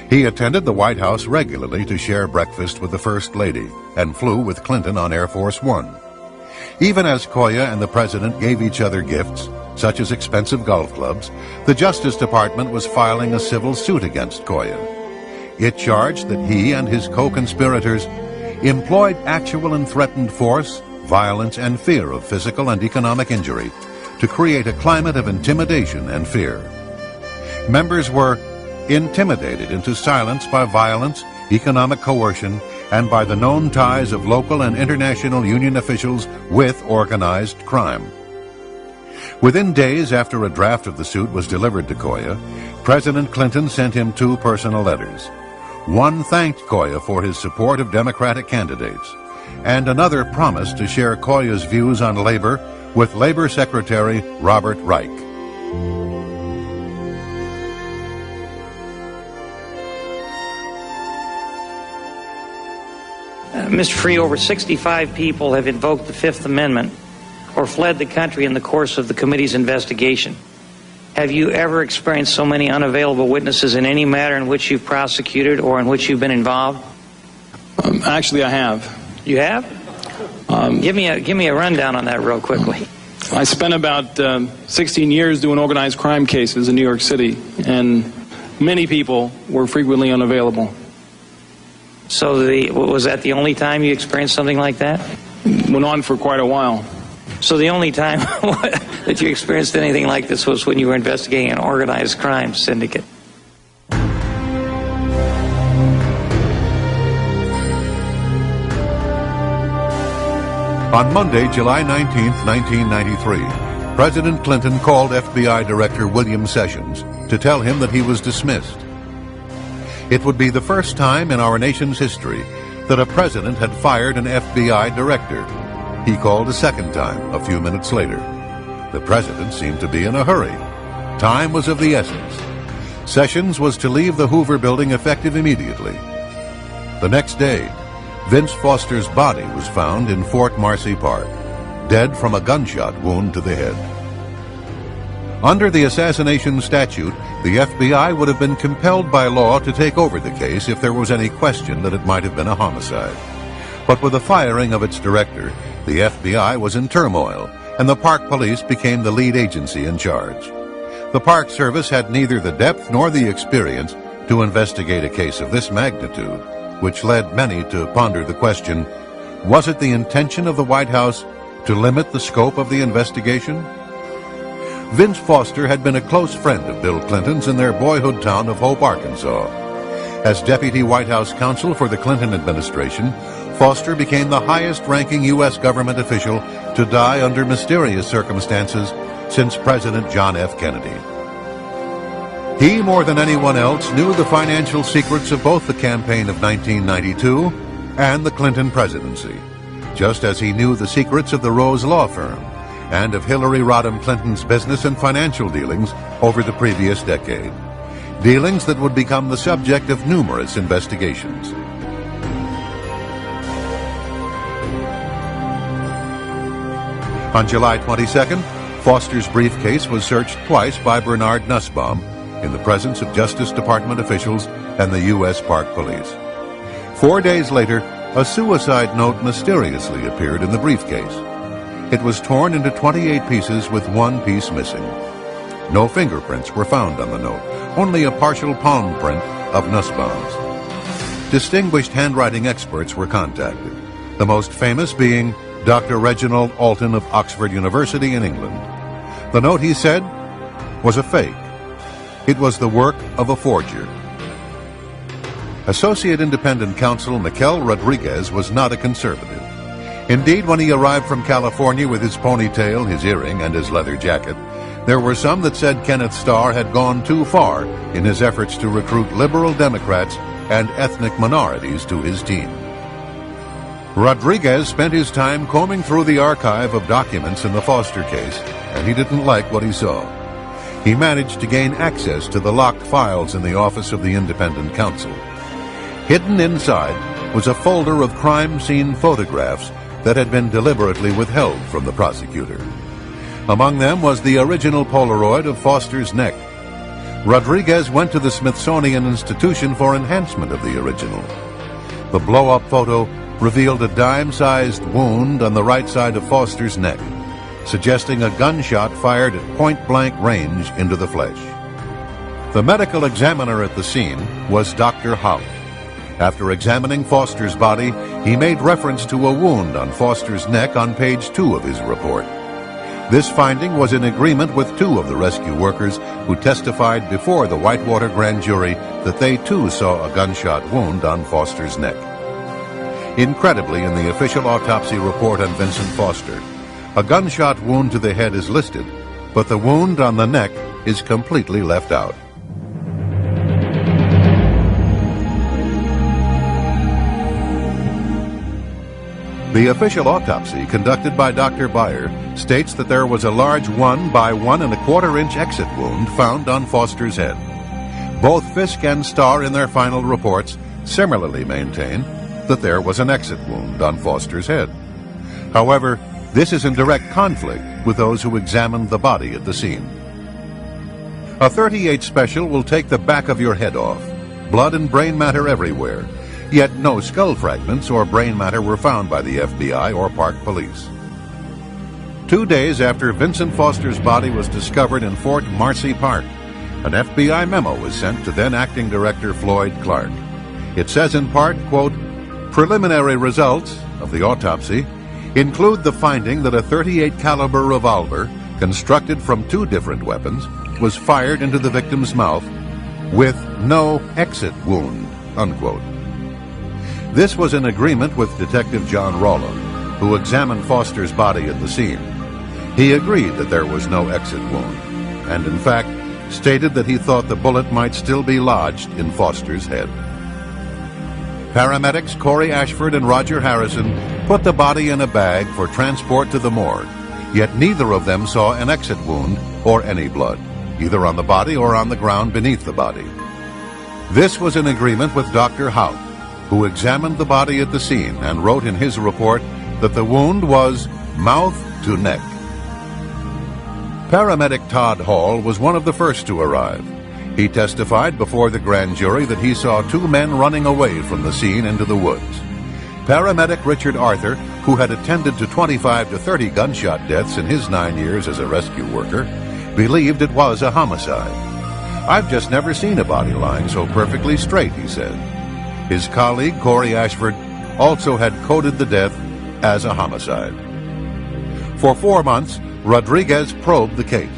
He attended the White House regularly to share breakfast with the First Lady and flew with Clinton on Air Force One. Even as Coia and the president gave each other gifts, such as expensive golf clubs, the Justice Department was filing a civil suit against Coia. It charged that he and his co-conspirators employed actual and threatened force, violence, and fear of physical and economic injury to create a climate of intimidation and fear. Members were intimidated into silence by violence, economic coercion, and by the known ties of local and international union officials with organized crime. Within days after a draft of the suit was delivered to Coia, President Clinton sent him 2 personal letters. One thanked Coia for his support of Democratic candidates, and another promised to share Coia's views on labor with Labor Secretary Robert Reich. Mr. Free, over 65 people have invoked the Fifth Amendment or fled the country in the course of the committee's investigation. Have you ever experienced so many unavailable witnesses in any matter in which you've prosecuted or in which you've been involved? Actually, I have. You have? Give me a rundown on that real quickly. I spent about 16 years doing organized crime cases in New York City, and many people were frequently unavailable. So was that the only time you experienced something like that? Went on for quite a while. So the only time that you experienced anything like this was when you were investigating an organized crime syndicate? On Monday, July 19, 1993, President Clinton called FBI Director William Sessions to tell him that he was dismissed. It would be the first time in our nation's history that a president had fired an FBI director. He called a second time a few minutes later. The president seemed to be in a hurry. Time was of the essence. Sessions was to leave the Hoover building effective immediately. The next day, Vince Foster's body was found in Fort Marcy Park, dead from a gunshot wound to the head. Under the assassination statute, the FBI would have been compelled by law to take over the case if there was any question that it might have been a homicide. But with the firing of its director, the FBI was in turmoil, and the Park Police became the lead agency in charge. The Park Service had neither the depth nor the experience to investigate a case of this magnitude, which led many to ponder the question, was it the intention of the White House to limit the scope of the investigation? Vince Foster had been a close friend of Bill Clinton's in their boyhood town of Hope, Arkansas. As Deputy White House Counsel for the Clinton administration, Foster became the highest-ranking U.S. government official to die under mysterious circumstances since President John F. Kennedy. He, more than anyone else, knew the financial secrets of both the campaign of 1992 and the Clinton presidency, just as he knew the secrets of the Rose Law Firm and of Hillary Rodham Clinton's business and financial dealings over the previous decade, dealings that would become the subject of numerous investigations. On July 22nd, Foster's briefcase was searched twice by Bernard Nussbaum in the presence of Justice Department officials and the U.S. Park Police. 4 days later, a suicide note mysteriously appeared in the briefcase. It was torn into 28 pieces with one piece missing. No fingerprints were found on the note, only a partial palm print of Nussbaum's. Distinguished handwriting experts were contacted, the most famous being Dr. Reginald Alton of Oxford University in England. The note, he said, was a fake. It was the work of a forger. Associate Independent Counsel Mikel Rodriguez was not a conservative. Indeed, when he arrived from California with his ponytail, his earring, and his leather jacket, there were some that said Kenneth Starr had gone too far in his efforts to recruit liberal Democrats and ethnic minorities to his team. Rodriguez spent his time combing through the archive of documents in the Foster case, and he didn't like what he saw. He managed to gain access to the locked files in the office of the Independent Counsel. Hidden inside was a folder of crime scene photographs that had been deliberately withheld from the prosecutor. Among them was the original Polaroid of Foster's neck. Rodriguez went to the Smithsonian Institution for enhancement of the original. The blow-up photo revealed a dime-sized wound on the right side of Foster's neck, suggesting a gunshot fired at point-blank range into the flesh. The medical examiner at the scene was Dr. Hout. After examining Foster's body, he made reference to a wound on Foster's neck on page 2 of his report. This finding was in agreement with 2 of the rescue workers who testified before the Whitewater grand jury that they too saw a gunshot wound on Foster's neck. Incredibly, in the official autopsy report on Vincent Foster, a gunshot wound to the head is listed, but the wound on the neck is completely left out. The official autopsy conducted by Dr. Beyer states that there was a large 1 by 1 1/4 inch exit wound found on Foster's head. Both Fisk and Starr in their final reports similarly maintain that there was an exit wound on Foster's head. However, this is in direct conflict with those who examined the body at the scene. A .38 special will take the back of your head off, blood and brain matter everywhere, yet no skull fragments or brain matter were found by the FBI or Park Police. 2 days after Vincent Foster's body was discovered in Fort Marcy Park, an FBI memo was sent to then-acting Director Floyd Clark. It says in part, quote, "Preliminary results of the autopsy include the finding that a .38 caliber revolver, constructed from 2 different weapons, was fired into the victim's mouth with no exit wound," unquote. This was in agreement with Detective John Rolla, who examined Foster's body at the scene. He agreed that there was no exit wound, and in fact stated that he thought the bullet might still be lodged in Foster's head. Paramedics Corey Ashford and Roger Harrison put the body in a bag for transport to the morgue, yet neither of them saw an exit wound or any blood, either on the body or on the ground beneath the body. This was in agreement with Dr. Hout, who examined the body at the scene and wrote in his report that the wound was mouth to neck. Paramedic Todd Hall was one of the first to arrive. He testified before the grand jury that he saw 2 men running away from the scene into the woods. Paramedic Richard Arthur, who had attended to 25 to 30 gunshot deaths in his 9 years as a rescue worker, believed it was a homicide. "I've just never seen a body lying so perfectly straight," he said. His colleague, Corey Ashford, also had coded the death as a homicide. For 4 months, Rodriguez probed the case.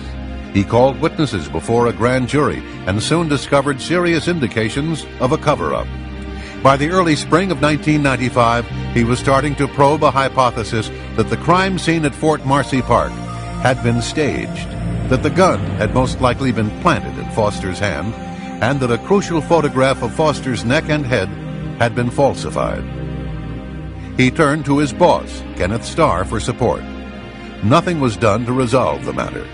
He called witnesses before a grand jury and soon discovered serious indications of a cover-up. By the early spring of 1995, he was starting to probe a hypothesis that the crime scene at Fort Marcy Park had been staged, that the gun had most likely been planted in Foster's hand, and that a crucial photograph of Foster's neck and head had been falsified. He turned to his boss, Kenneth Starr, for support. Nothing was done to resolve the matter.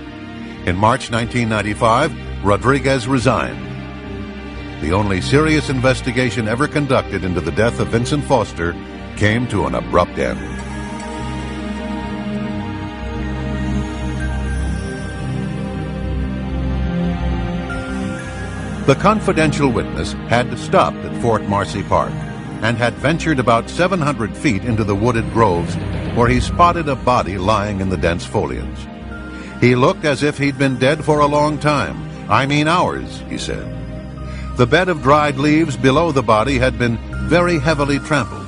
In March 1995, Rodriguez resigned. The only serious investigation ever conducted into the death of Vincent Foster came to an abrupt end. The confidential witness had stopped at Fort Marcy Park and had ventured about 700 feet into the wooded groves where he spotted a body lying in the dense foliage. He looked as if he'd been dead for a long time. "I mean hours," he said. The bed of dried leaves below the body had been very heavily trampled,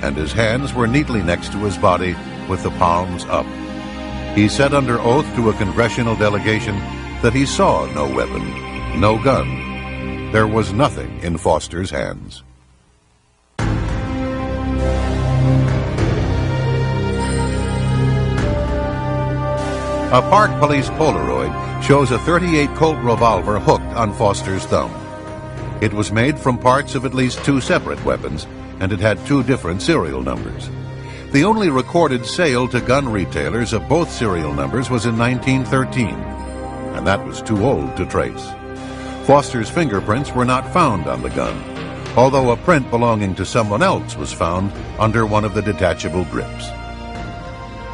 and his hands were neatly next to his body with the palms up. He said under oath to a congressional delegation that he saw no weapon, no gun. There was nothing in Foster's hands. A Park Police Polaroid shows a .38 Colt revolver hooked on Foster's thumb. It was made from parts of at least 2 separate weapons, and it had 2 different serial numbers. The only recorded sale to gun retailers of both serial numbers was in 1913, and that was too old to trace. Foster's fingerprints were not found on the gun, although a print belonging to someone else was found under one of the detachable grips.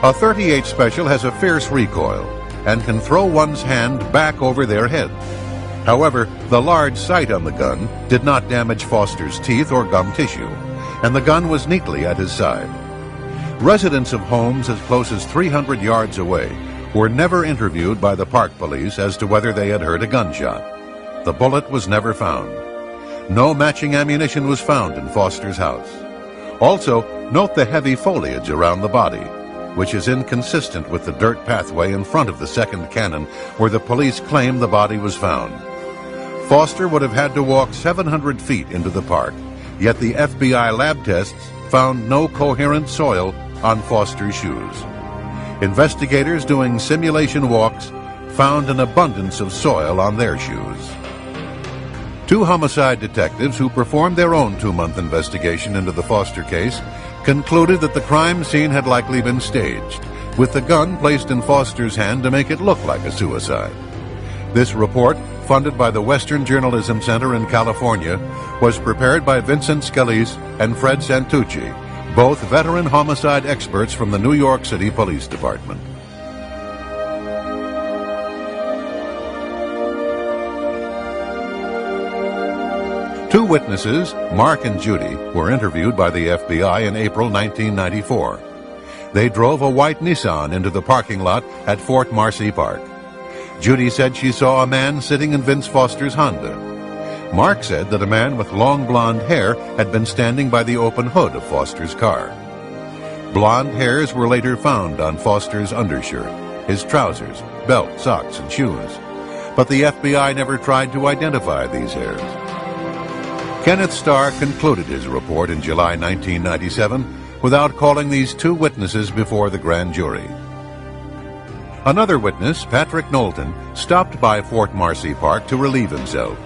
A .38 Special has a fierce recoil, and can throw one's hand back over their head. However, the large sight on the gun did not damage Foster's teeth or gum tissue, and the gun was neatly at his side. Residents of homes as close as 300 yards away were never interviewed by the park police as to whether they had heard a gunshot. The bullet was never found. No matching ammunition was found in Foster's house. Also, note the heavy foliage around the body, which is inconsistent with the dirt pathway in front of the second cannon where the police claim the body was found. Foster would have had to walk 700 feet into the park, yet the FBI lab tests found no coherent soil on Foster's shoes. Investigators doing simulation walks found an abundance of soil on their shoes. Two homicide detectives who performed their own 2-month investigation into the Foster case concluded that the crime scene had likely been staged, with the gun placed in Foster's hand to make it look like a suicide. This report, funded by the Western Journalism Center in California, was prepared by Vincent Scalise and Fred Santucci, both veteran homicide experts from the New York City Police Department. Two witnesses, Mark and Judy, were interviewed by the FBI in April 1994. They drove a white Nissan into the parking lot at Fort Marcy Park. Judy said she saw a man sitting in Vince Foster's Honda. Mark said that a man with long blonde hair had been standing by the open hood of Foster's car. Blonde hairs were later found on Foster's undershirt, his trousers, belt, socks, and shoes. But the FBI never tried to identify these hairs. Kenneth Starr concluded his report in July 1997 without calling these two witnesses before the grand jury. Another witness, Patrick Knowlton, stopped by Fort Marcy Park to relieve himself.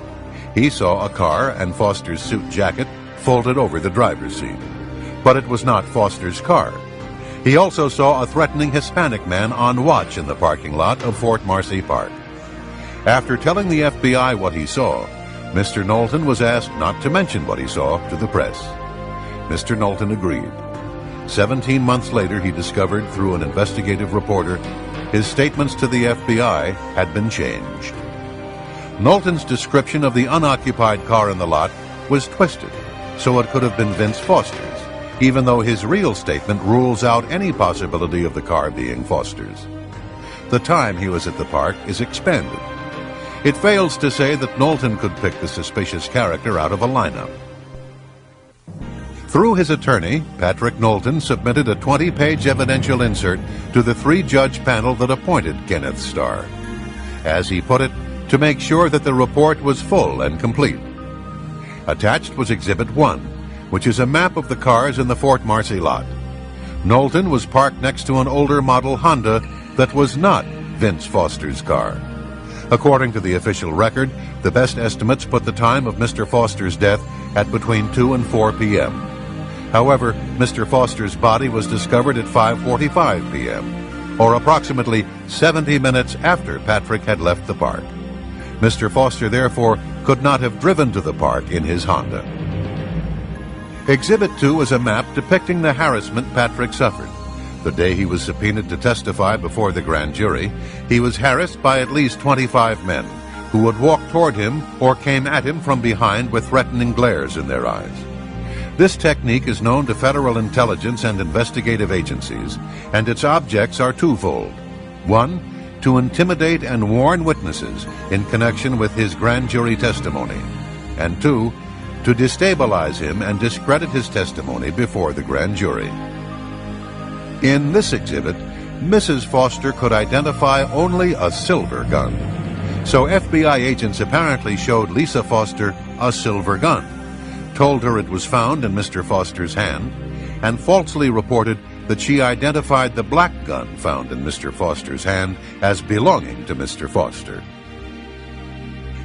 He saw a car and Foster's suit jacket folded over the driver's seat. But it was not Foster's car. He also saw a threatening Hispanic man on watch in the parking lot of Fort Marcy Park. After telling the FBI what he saw, Mr. Knowlton was asked not to mention what he saw to the press. Mr. Knowlton agreed. 17 months later, he discovered through an investigative reporter his statements to the FBI had been changed. Knowlton's description of the unoccupied car in the lot was twisted, so it could have been Vince Foster's, even though his real statement rules out any possibility of the car being Foster's. The time he was at the park is expanded. It fails to say that Knowlton could pick the suspicious character out of a lineup. Through his attorney, Patrick Knowlton submitted a 20-page evidential insert to the 3-judge panel that appointed Kenneth Starr. As he put it, to make sure that the report was full and complete. Attached was Exhibit 1, which is a map of the cars in the Fort Marcy lot. Knowlton was parked next to an older model Honda that was not Vince Foster's car. According to the official record, the best estimates put the time of Mr. Foster's death at between 2 and 4 p.m. However, Mr. Foster's body was discovered at 5:45 p.m., or approximately 70 minutes after Patrick had left the park. Mr. Foster, therefore, could not have driven to the park in his Honda. Exhibit 2 is a map depicting the harassment Patrick suffered. The day he was subpoenaed to testify before the grand jury, he was harassed by at least 25 men who would walk toward him or came at him from behind with threatening glares in their eyes. This technique is known to federal intelligence and investigative agencies, and its objects are twofold. 1, to intimidate and warn witnesses in connection with his grand jury testimony, and 2, to destabilize him and discredit his testimony before the grand jury. In this exhibit, Mrs. Foster could identify only a silver gun. So FBI agents apparently showed Lisa Foster a silver gun, told her it was found in Mr. Foster's hand, and falsely reported that she identified the black gun found in Mr. Foster's hand as belonging to Mr. Foster.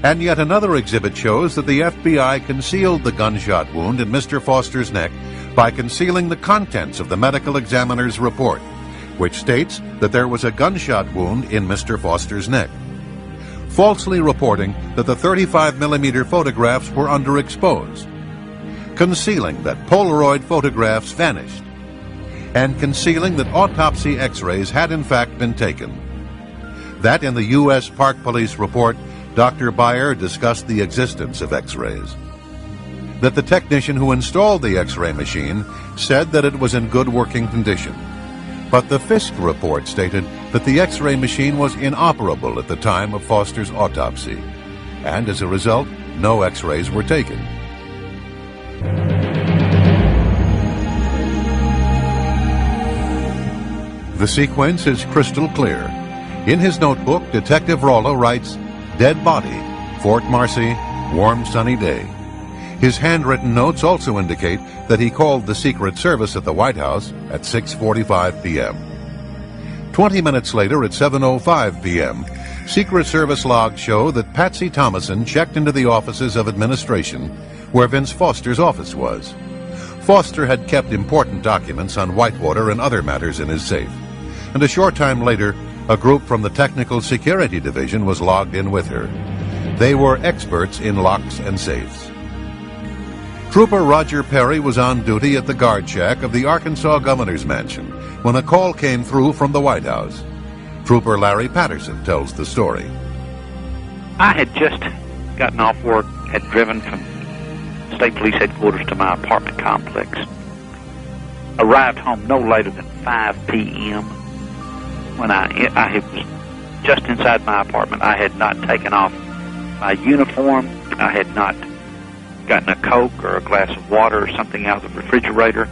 And yet another exhibit shows that the FBI concealed the gunshot wound in Mr. Foster's neck by concealing the contents of the medical examiner's report, which states that there was a gunshot wound in Mr. Foster's neck, falsely reporting that the 35mm photographs were underexposed, concealing that Polaroid photographs vanished, and concealing that autopsy x-rays had in fact been taken. that in the U.S. Park Police report, Dr. Beyer discussed the existence of X-rays. That the technician who installed the X-ray machine said that it was in good working condition. But the Fisk report stated that the X-ray machine was inoperable at the time of Foster's autopsy, and as a result, no X-rays were taken. The sequence is crystal clear. In his notebook, Detective Rollo writes, "Dead body, Fort Marcy, warm sunny day." His handwritten notes also indicate that he called the Secret Service at the White House at 6:45 p.m. 20 minutes later at 7:05 p.m., Secret Service logs show that Patsy Thomason checked into the offices of administration where Vince Foster's office was. Foster had kept important documents on Whitewater and other matters in his safe, and a short time later, a group from the Technical Security Division was logged in with her. They were experts in locks and safes. Trooper Roger Perry was on duty at the guard shack of the Arkansas Governor's Mansion when a call came through from the White House. Trooper Larry Patterson tells the story. I had just gotten off work, had driven from State Police Headquarters to my apartment complex. Arrived home no later than 5 p.m. When I was just inside my apartment. I had not taken off my uniform. I had not gotten a Coke or a glass of water or something out of the refrigerator.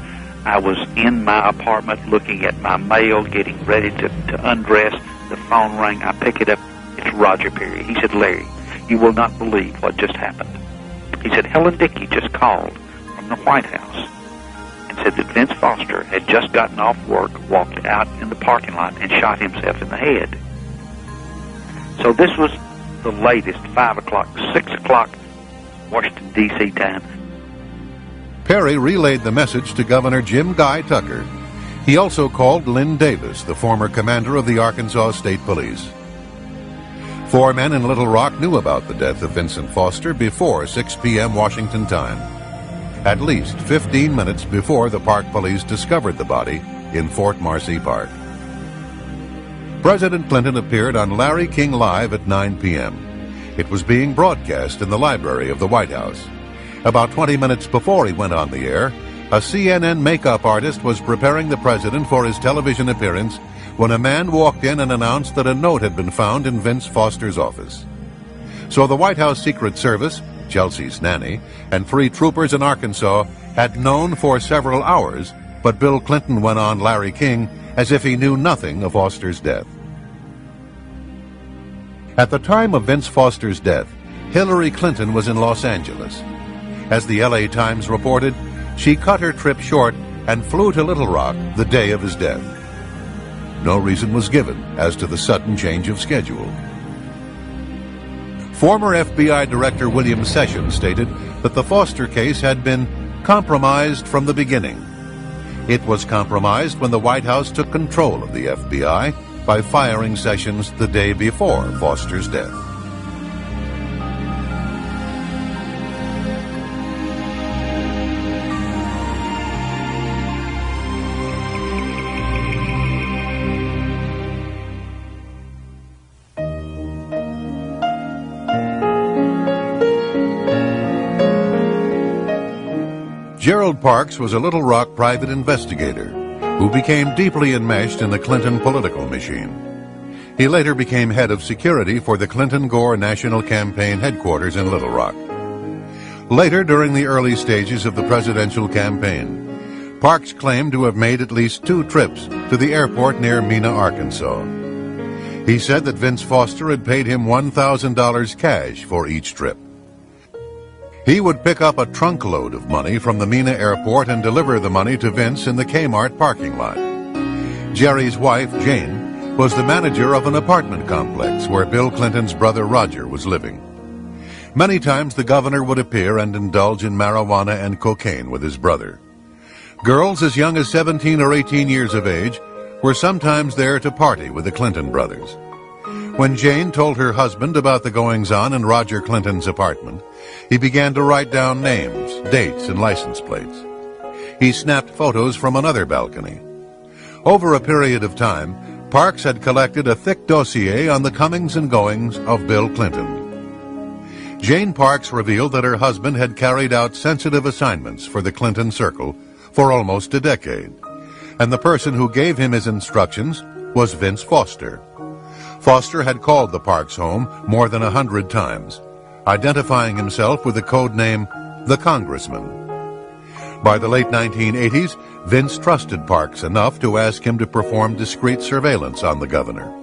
I was in my apartment looking at my mail, getting ready to undress. The phone rang. I pick it up. It's Roger Perry. He said, "Larry, you will not believe what just happened." He said, "Helen Dickey just called from the White House and said that Vince Foster had just gotten off work, walked out in the parking lot, and shot himself in the head." So this was the latest, 5 o'clock, 6 o'clock, Washington, D.C. time. Perry relayed the message to Governor Jim Guy Tucker. He also called Lynn Davis, the former commander of the Arkansas State Police. 4 men in Little Rock knew about the death of Vincent Foster before 6 p.m. Washington time, at least 15 minutes before the Park Police discovered the body in Fort Marcy Park. President Clinton appeared on Larry King Live at 9 p.m. It was being broadcast in the library of the White House. About 20 minutes before he went on the air, a CNN makeup artist was preparing the president for his television appearance when a man walked in and announced that a note had been found in Vince Foster's office. So the White House Secret Service, Chelsea's nanny, and 3 troopers in Arkansas had known for several hours, but Bill Clinton went on Larry King as if he knew nothing of Foster's death. At the time of Vince Foster's death, Hillary Clinton was in Los Angeles. As the LA Times reported, she cut her trip short and flew to Little Rock the day of his death. No reason was given as to the sudden change of schedule. Former FBI Director William Sessions stated that the Foster case had been compromised from the beginning. It was compromised when the White House took control of the FBI by firing Sessions the day before Foster's death. Gerald Parks was a Little Rock private investigator who became deeply enmeshed in the Clinton political machine. He later became head of security for the Clinton-Gore National Campaign headquarters in Little Rock. Later, during the early stages of the presidential campaign, Parks claimed to have made at least 2 trips to the airport near Mena, Arkansas. He said that Vince Foster had paid him $1,000 cash for each trip. He would pick up a trunk load of money from the Mena airport and deliver the money to Vince in the Kmart parking lot. Jerry's wife, Jane, was the manager of an apartment complex where Bill Clinton's brother Roger was living. Many times the governor would appear and indulge in marijuana and cocaine with his brother. Girls as young as 17 or 18 years of age were sometimes there to party with the Clinton brothers. When Jane told her husband about the goings-on in Roger Clinton's apartment, he began to write down names, dates, and license plates. He snapped photos from another balcony. Over a period of time, Parks had collected a thick dossier on the comings and goings of Bill Clinton. Jane Parks revealed that her husband had carried out sensitive assignments for the Clinton circle for almost a decade, and the person who gave him his instructions was Vince Foster. Foster had called the Parks home more than 100 times, identifying himself with the code name the Congressman. By the late 1980s, Vince trusted Parks enough to ask him to perform discreet surveillance on the governor.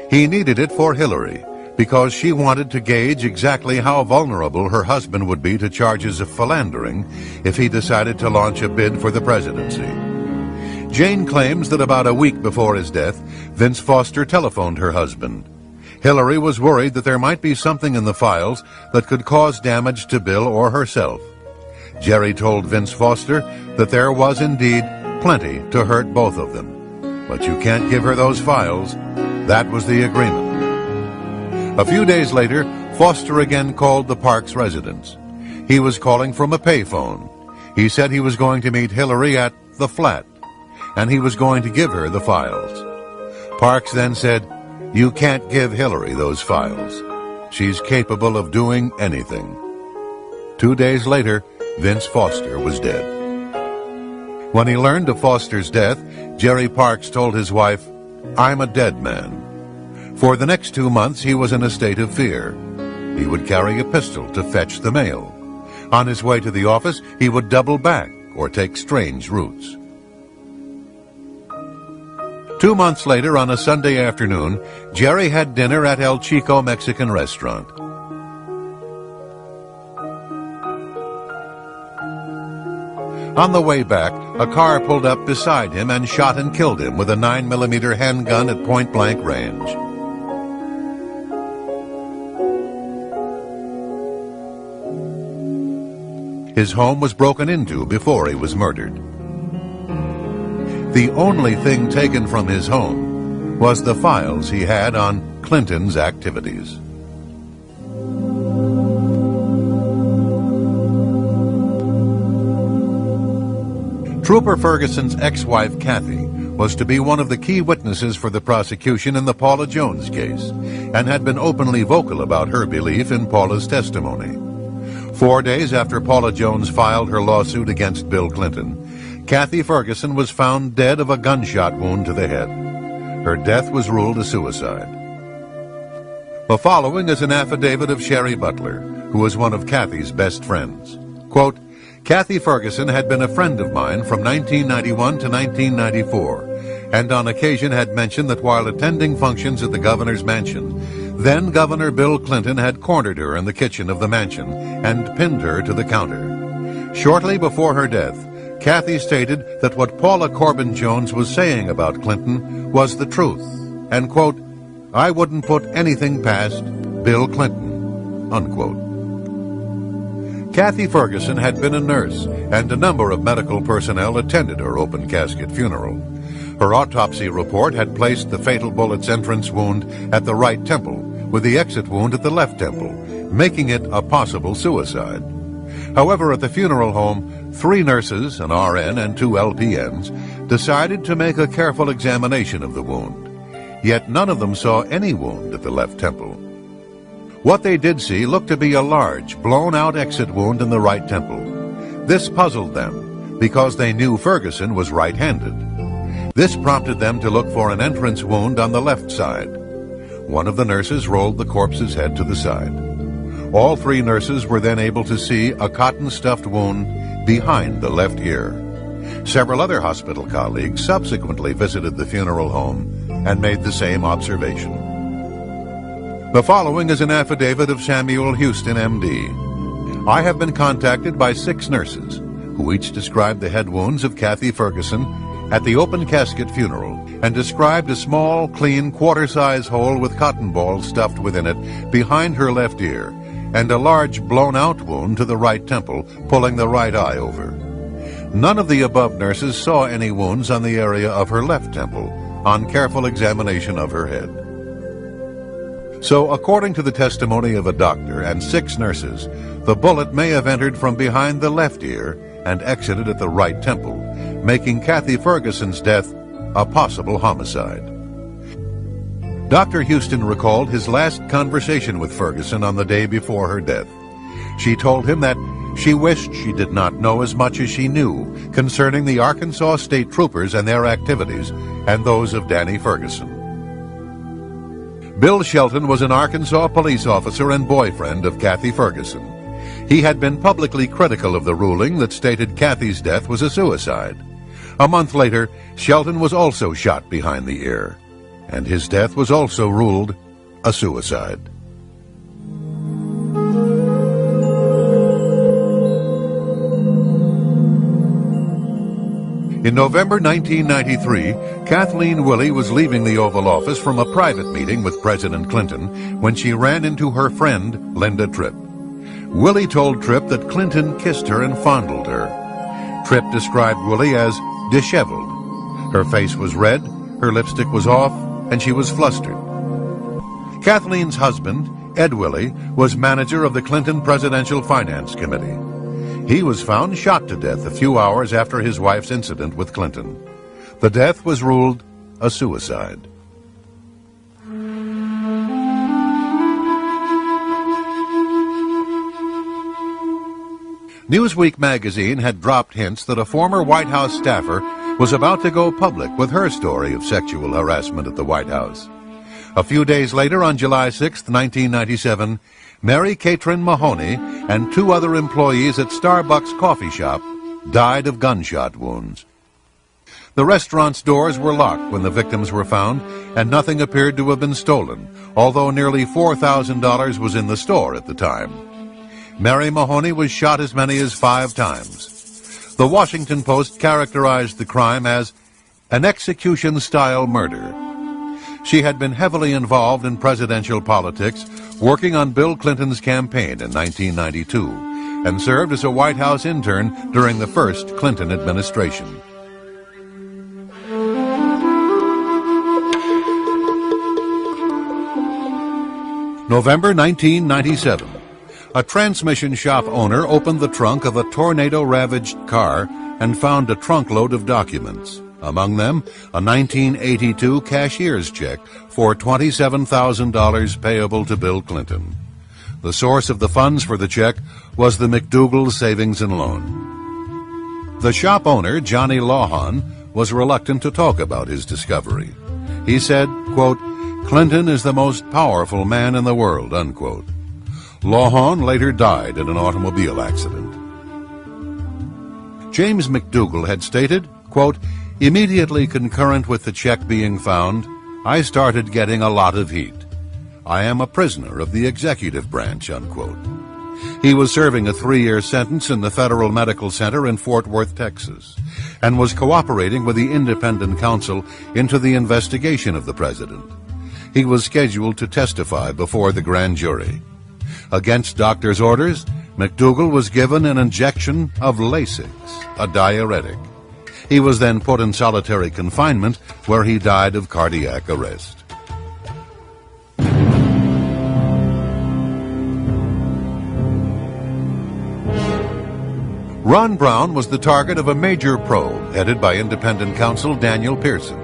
He needed it for Hillary, because she wanted to gauge exactly how vulnerable her husband would be to charges of philandering if he decided to launch a bid for the presidency. Jane claims that about a week before his death, Vince Foster telephoned her husband. Hillary was worried that there might be something in the files that could cause damage to Bill or herself. Jerry told Vince Foster that there was indeed plenty to hurt both of them. But you can't give her those files. That was the agreement. A few days later, Foster again called the Parks residence. He was calling from a payphone. He said he was going to meet Hillary at the flat, and he was going to give her the files. Parks then said, "You can't give Hillary those files. She's capable of doing anything." 2 days later, Vince Foster was dead. When he learned of Foster's death, Jerry Parks told his wife, "I'm a dead man." For the next 2 months, he was in a state of fear. He would carry a pistol to fetch the mail. On his way to the office, he would double back or take strange routes. 2 months later, on a Sunday afternoon, Jerry had dinner at El Chico Mexican restaurant. On the way back, a car pulled up beside him and shot and killed him with a 9mm handgun at point-blank range. His home was broken into before he was murdered. The only thing taken from his home was the files he had on Clinton's activities. Trooper Ferguson's ex-wife, Kathy, was to be one of the key witnesses for the prosecution in the Paula Jones case, and had been openly vocal about her belief in Paula's testimony. 4 days after Paula Jones filed her lawsuit against Bill Clinton, Kathy Ferguson was found dead of a gunshot wound to the head. Her death was ruled a suicide. The following is an affidavit of Sherry Butler, who was one of Kathy's best friends. Quote, "Kathy Ferguson had been a friend of mine from 1991 to 1994, and on occasion had mentioned that while attending functions at the governor's mansion, then Governor Bill Clinton had cornered her in the kitchen of the mansion and pinned her to the counter. Shortly before her death, Kathy stated that what Paula Corbin Jones was saying about Clinton was the truth, and, quote, "I wouldn't put anything past Bill Clinton," unquote. Kathy Ferguson had been a nurse, and a number of medical personnel attended her open casket funeral. Her autopsy report had placed the fatal bullet's entrance wound at the right temple, with the exit wound at the left temple, making it a possible suicide. However, at the funeral home, 3 nurses, an RN, and 2 LPNs decided to make a careful examination of the wound. Yet none of them saw any wound at the left temple. What they did see looked to be a large, blown-out exit wound in the right temple. This puzzled them, because they knew Ferguson was right-handed. This prompted them to look for an entrance wound on the left side. One of the nurses rolled the corpse's head to the side. All 3 nurses were then able to see a cotton-stuffed wound behind the left ear. Several other hospital colleagues subsequently visited the funeral home and made the same observation. The following is an affidavit of Samuel Houston, M.D. "I have been contacted by 6 nurses, who each described the head wounds of Kathy Ferguson at the open casket funeral, and described a small, clean, quarter-size hole with cotton balls stuffed within it behind her left ear, and a large blown-out wound to the right temple, pulling the right eye over. None of the above nurses saw any wounds on the area of her left temple on careful examination of her head." So, according to the testimony of a doctor and 6 nurses, the bullet may have entered from behind the left ear and exited at the right temple, making Kathy Ferguson's death a possible homicide. Dr. Houston recalled his last conversation with Ferguson on the day before her death. She told him that she wished she did not know as much as she knew concerning the Arkansas State Troopers and their activities and those of Danny Ferguson. Bill Shelton was an Arkansas police officer and boyfriend of Kathy Ferguson. He had been publicly critical of the ruling that stated Kathy's death was a suicide. A month later, Shelton was also shot behind the ear, and his death was also ruled a suicide. In November 1993, Kathleen Willey was leaving the Oval Office from a private meeting with President Clinton when she ran into her friend, Linda Tripp. Willey told Tripp that Clinton kissed her and fondled her. Tripp described Willey as disheveled. Her face was red, her lipstick was off, and she was flustered. Kathleen's husband, Ed Willey, was manager of the Clinton Presidential Finance Committee. He was found shot to death a few hours after his wife's incident with Clinton. The death was ruled a suicide. Newsweek magazine had dropped hints that a former White House staffer was about to go public with her story of sexual harassment at the White House. A few days later, on July 6, 1997, Mary Catron Mahoney and two other employees at Starbucks coffee shop died of gunshot wounds. The restaurant's doors were locked when the victims were found, and nothing appeared to have been stolen, although nearly $4,000 was in the store at the time. Mary Mahoney was shot as many as 5 times. The Washington Post characterized the crime as an execution-style murder. She had been heavily involved in presidential politics, working on Bill Clinton's campaign in 1992, and served as a White House intern during the first Clinton administration. November 1997. A transmission shop owner opened the trunk of a tornado-ravaged car and found a trunkload of documents. Among them, a 1982 cashier's check for $27,000 payable to Bill Clinton. The source of the funds for the check was the McDougal Savings and Loan. The shop owner, Johnny Lawhon, was reluctant to talk about his discovery. He said, quote, "Clinton is the most powerful man in the world," unquote. Lawhon later died in an automobile accident. James McDougal had stated, quote, "Immediately concurrent with the check being found, I started getting a lot of heat. I am a prisoner of the executive branch," unquote. He was serving a 3-year sentence in the Federal Medical Center in Fort Worth, Texas, and was cooperating with the independent counsel into the investigation of the president. He was scheduled to testify before the grand jury. Against doctor's orders, McDougal was given an injection of Lasix, a diuretic. He was then put in solitary confinement, where he died of cardiac arrest. Ron Brown was the target of a major probe headed by independent counsel Daniel Pearson.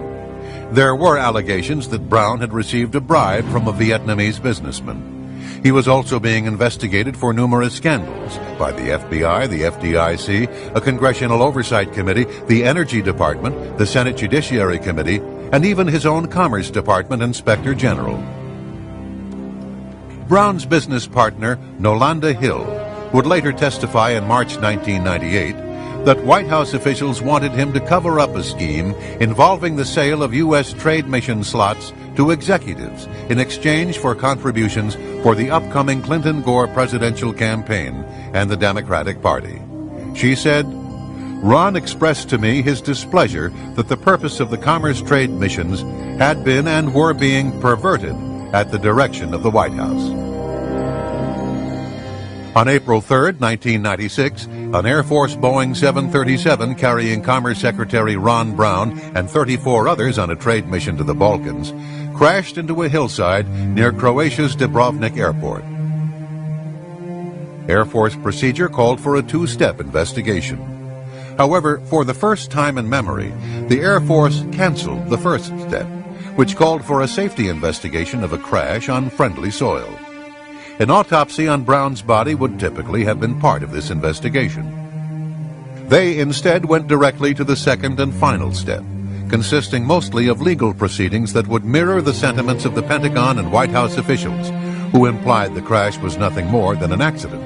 There were allegations that Brown had received a bribe from a Vietnamese businessman. He was also being investigated for numerous scandals by the FBI, the FDIC, a Congressional Oversight Committee, the Energy Department, the Senate Judiciary Committee, and even his own Commerce Department Inspector General. Brown's business partner, Nolanda Hill, would later testify in March 1998 that White House officials wanted him to cover up a scheme involving the sale of U.S. trade mission slots to executives in exchange for contributions for the upcoming Clinton-Gore presidential campaign and the Democratic Party. She said, "Ron expressed to me his displeasure that the purpose of the commerce trade missions had been and were being perverted at the direction of the White House." On April 3, 1996, an Air Force Boeing 737 carrying Commerce Secretary Ron Brown and 34 others on a trade mission to the Balkans crashed into a hillside near Croatia's Dubrovnik Airport. Air Force procedure called for a 2-step investigation. However, for the first time in memory, the Air Force canceled the first step, which called for a safety investigation of a crash on friendly soil. An autopsy on Brown's body would typically have been part of this investigation. They instead went directly to the second and final step, consisting mostly of legal proceedings that would mirror the sentiments of the Pentagon and White House officials, who implied the crash was nothing more than an accident.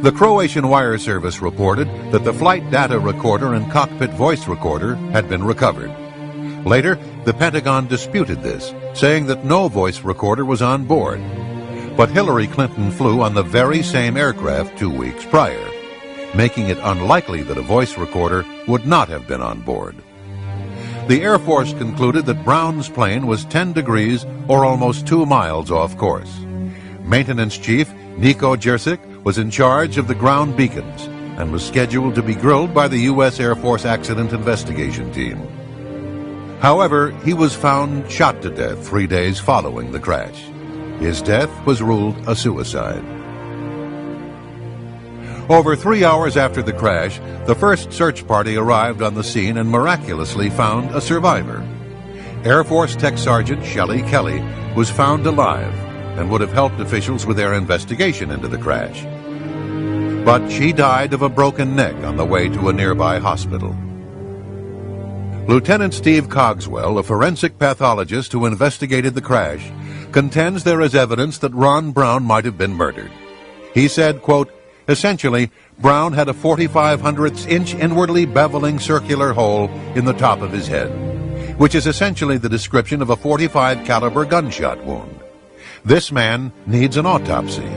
The Croatian wire service reported that the flight data recorder and cockpit voice recorder had been recovered. Later, the Pentagon disputed this, saying that no voice recorder was on board. But Hillary Clinton flew on the very same aircraft 2 weeks prior, making it unlikely that a voice recorder would not have been on board. The Air Force concluded that Brown's plane was 10 degrees or almost 2 miles off course. Maintenance Chief Nico Jersic was in charge of the ground beacons and was scheduled to be grilled by the U.S. Air Force Accident Investigation Team. However, he was found shot to death 3 days following the crash. His death was ruled a suicide. Over 3 hours after the crash, the first search party arrived on the scene and miraculously found a survivor. Air Force Tech Sergeant Shelley Kelly was found alive and would have helped officials with their investigation into the crash. But she died of a broken neck on the way to a nearby hospital. Lieutenant Steve Cogswell, a forensic pathologist who investigated the crash, contends there is evidence that Ron Brown might have been murdered. He said, quote, "Essentially, Brown had a 45/100 inch inwardly beveling circular hole in the top of his head, which is essentially the description of a .45 caliber gunshot wound. This man needs an autopsy.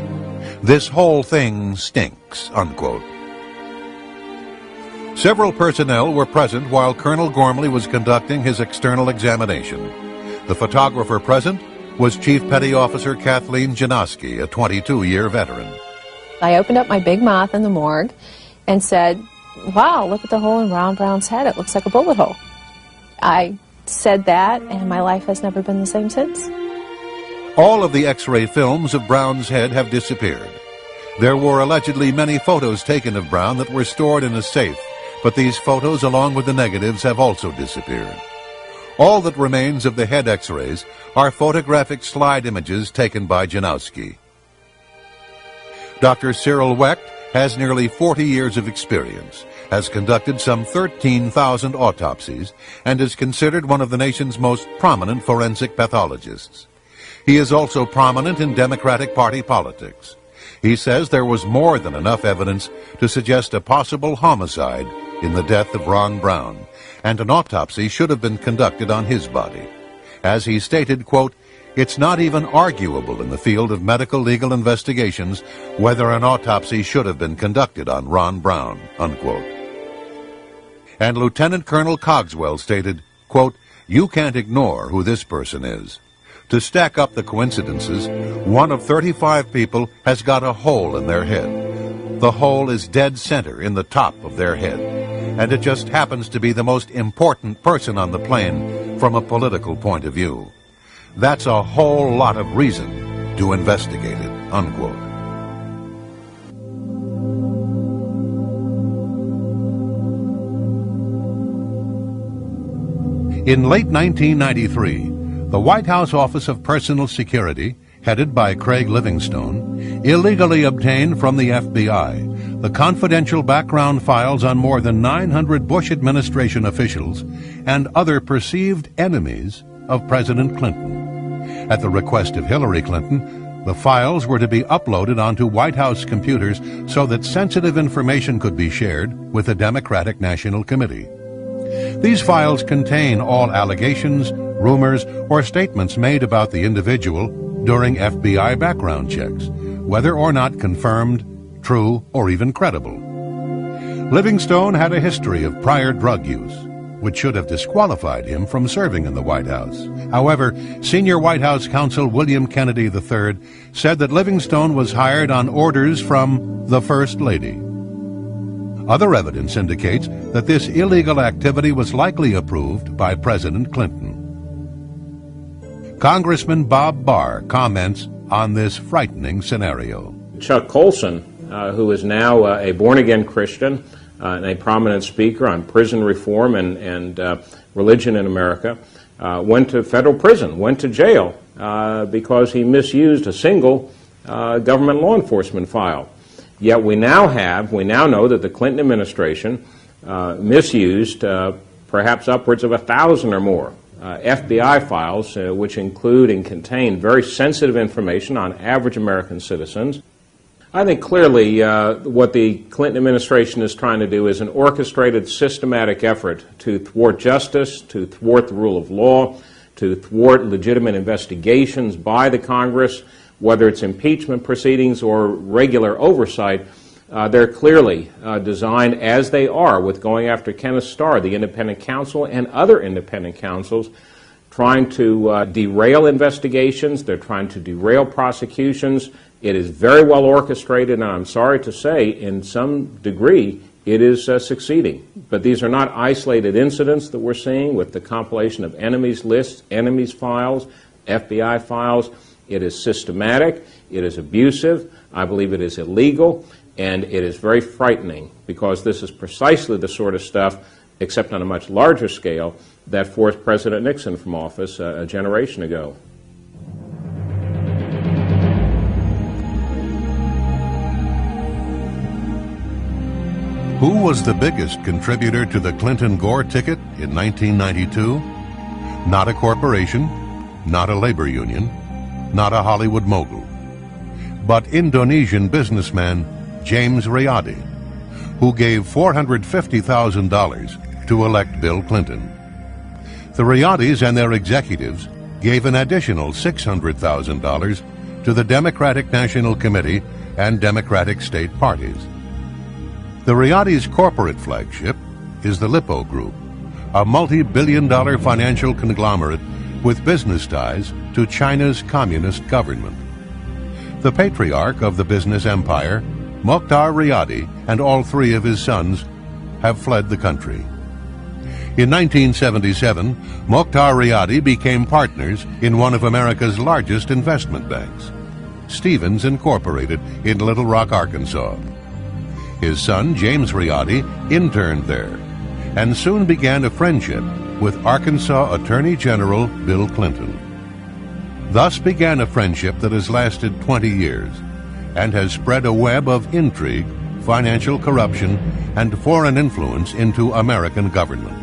This whole thing stinks," unquote. Several personnel were present while Colonel Gormley was conducting his external examination. The photographer present was Chief Petty Officer Kathleen Janoski, a 22-year veteran. I opened up my big mouth in the morgue and said, "Wow, look at the hole in Ron Brown's head. It looks like a bullet hole." I said that, and my life has never been the same since. All of the X-ray films of Brown's head have disappeared. There were allegedly many photos taken of Brown that were stored in a safe, but these photos, along with the negatives, have also disappeared. All that remains of the head X-rays are photographic slide images taken by Janowski. Dr. Cyril Wecht has nearly 40 years of experience, has conducted some 13,000 autopsies, and is considered one of the nation's most prominent forensic pathologists. He is also prominent in Democratic Party politics. He says there was more than enough evidence to suggest a possible homicide in the death of Ron Brown, and an autopsy should have been conducted on his body. As he stated, quote, "It's not even arguable in the field of medical legal investigations whether an autopsy should have been conducted on Ron Brown," unquote. And Lieutenant Colonel Cogswell stated, quote, "You can't ignore who this person is. To stack up the coincidences, one of 35 people has got a hole in their head. The hole is dead center in the top of their head, and it just happens to be the most important person on the plane from a political point of view. That's a whole lot of reason to investigate it," unquote. In late 1993, the White House Office of Personal Security, headed by Craig Livingstone, illegally obtained from the FBI the confidential background files on more than 900 Bush administration officials and other perceived enemies of President Clinton. At the request of Hillary Clinton, the files were to be uploaded onto White House computers so that sensitive information could be shared with the Democratic National Committee. These files contain all allegations, rumors, or statements made about the individual during FBI background checks, whether or not confirmed, true, or even credible. Livingstone had a history of prior drug use, which should have disqualified him from serving in the White House. However, senior White House counsel William Kennedy III said that Livingstone was hired on orders from the First Lady. Other evidence indicates that this illegal activity was likely approved by President Clinton. Congressman Bob Barr comments on this frightening scenario. Chuck Colson who is now a born-again Christian and a prominent speaker on prison reform and religion in America, went to federal prison, went to jail because he misused a single government law enforcement file. Yet we now know that the Clinton administration misused perhaps upwards of 1,000 or more FBI files, which include and contain very sensitive information on average American citizens. I think clearly what the Clinton administration is trying to do is an orchestrated, systematic effort to thwart justice, to thwart the rule of law, to thwart legitimate investigations by the Congress, whether it's impeachment proceedings or regular oversight. They're clearly designed, as they are, with going after Kenneth Starr, the independent counsel, and other independent counsels, trying to derail investigations. They're trying to derail prosecutions. It is very well orchestrated, and I'm sorry to say, in some degree, it is succeeding. But these are not isolated incidents that we're seeing with the compilation of enemies lists, enemies files, FBI files. It is systematic. It is abusive. I believe it is illegal. And it is very frightening because this is precisely the sort of stuff, except on a much larger scale, that forced President Nixon from office a generation ago. Who was the biggest contributor to the Clinton-Gore ticket in 1992? Not a corporation, not a labor union, not a Hollywood mogul, but Indonesian businessman James Riyadi, who gave $450,000 to elect Bill Clinton. The Riyadis and their executives gave an additional $600,000 to the Democratic National Committee and Democratic state parties. The Riyadis' corporate flagship is the Lippo Group, a multi-billion-dollar financial conglomerate with business ties to China's communist government. The patriarch of the business empire, Mokhtar Riyadi, and all three of his sons have fled the country. In 1977, Mokhtar Riyadi became partners in one of America's largest investment banks, Stevens Incorporated in Little Rock, Arkansas. His son, James Riyadi, interned there and soon began a friendship with Arkansas Attorney General Bill Clinton. Thus began a friendship that has lasted 20 years and has spread a web of intrigue, financial corruption, and foreign influence into American government.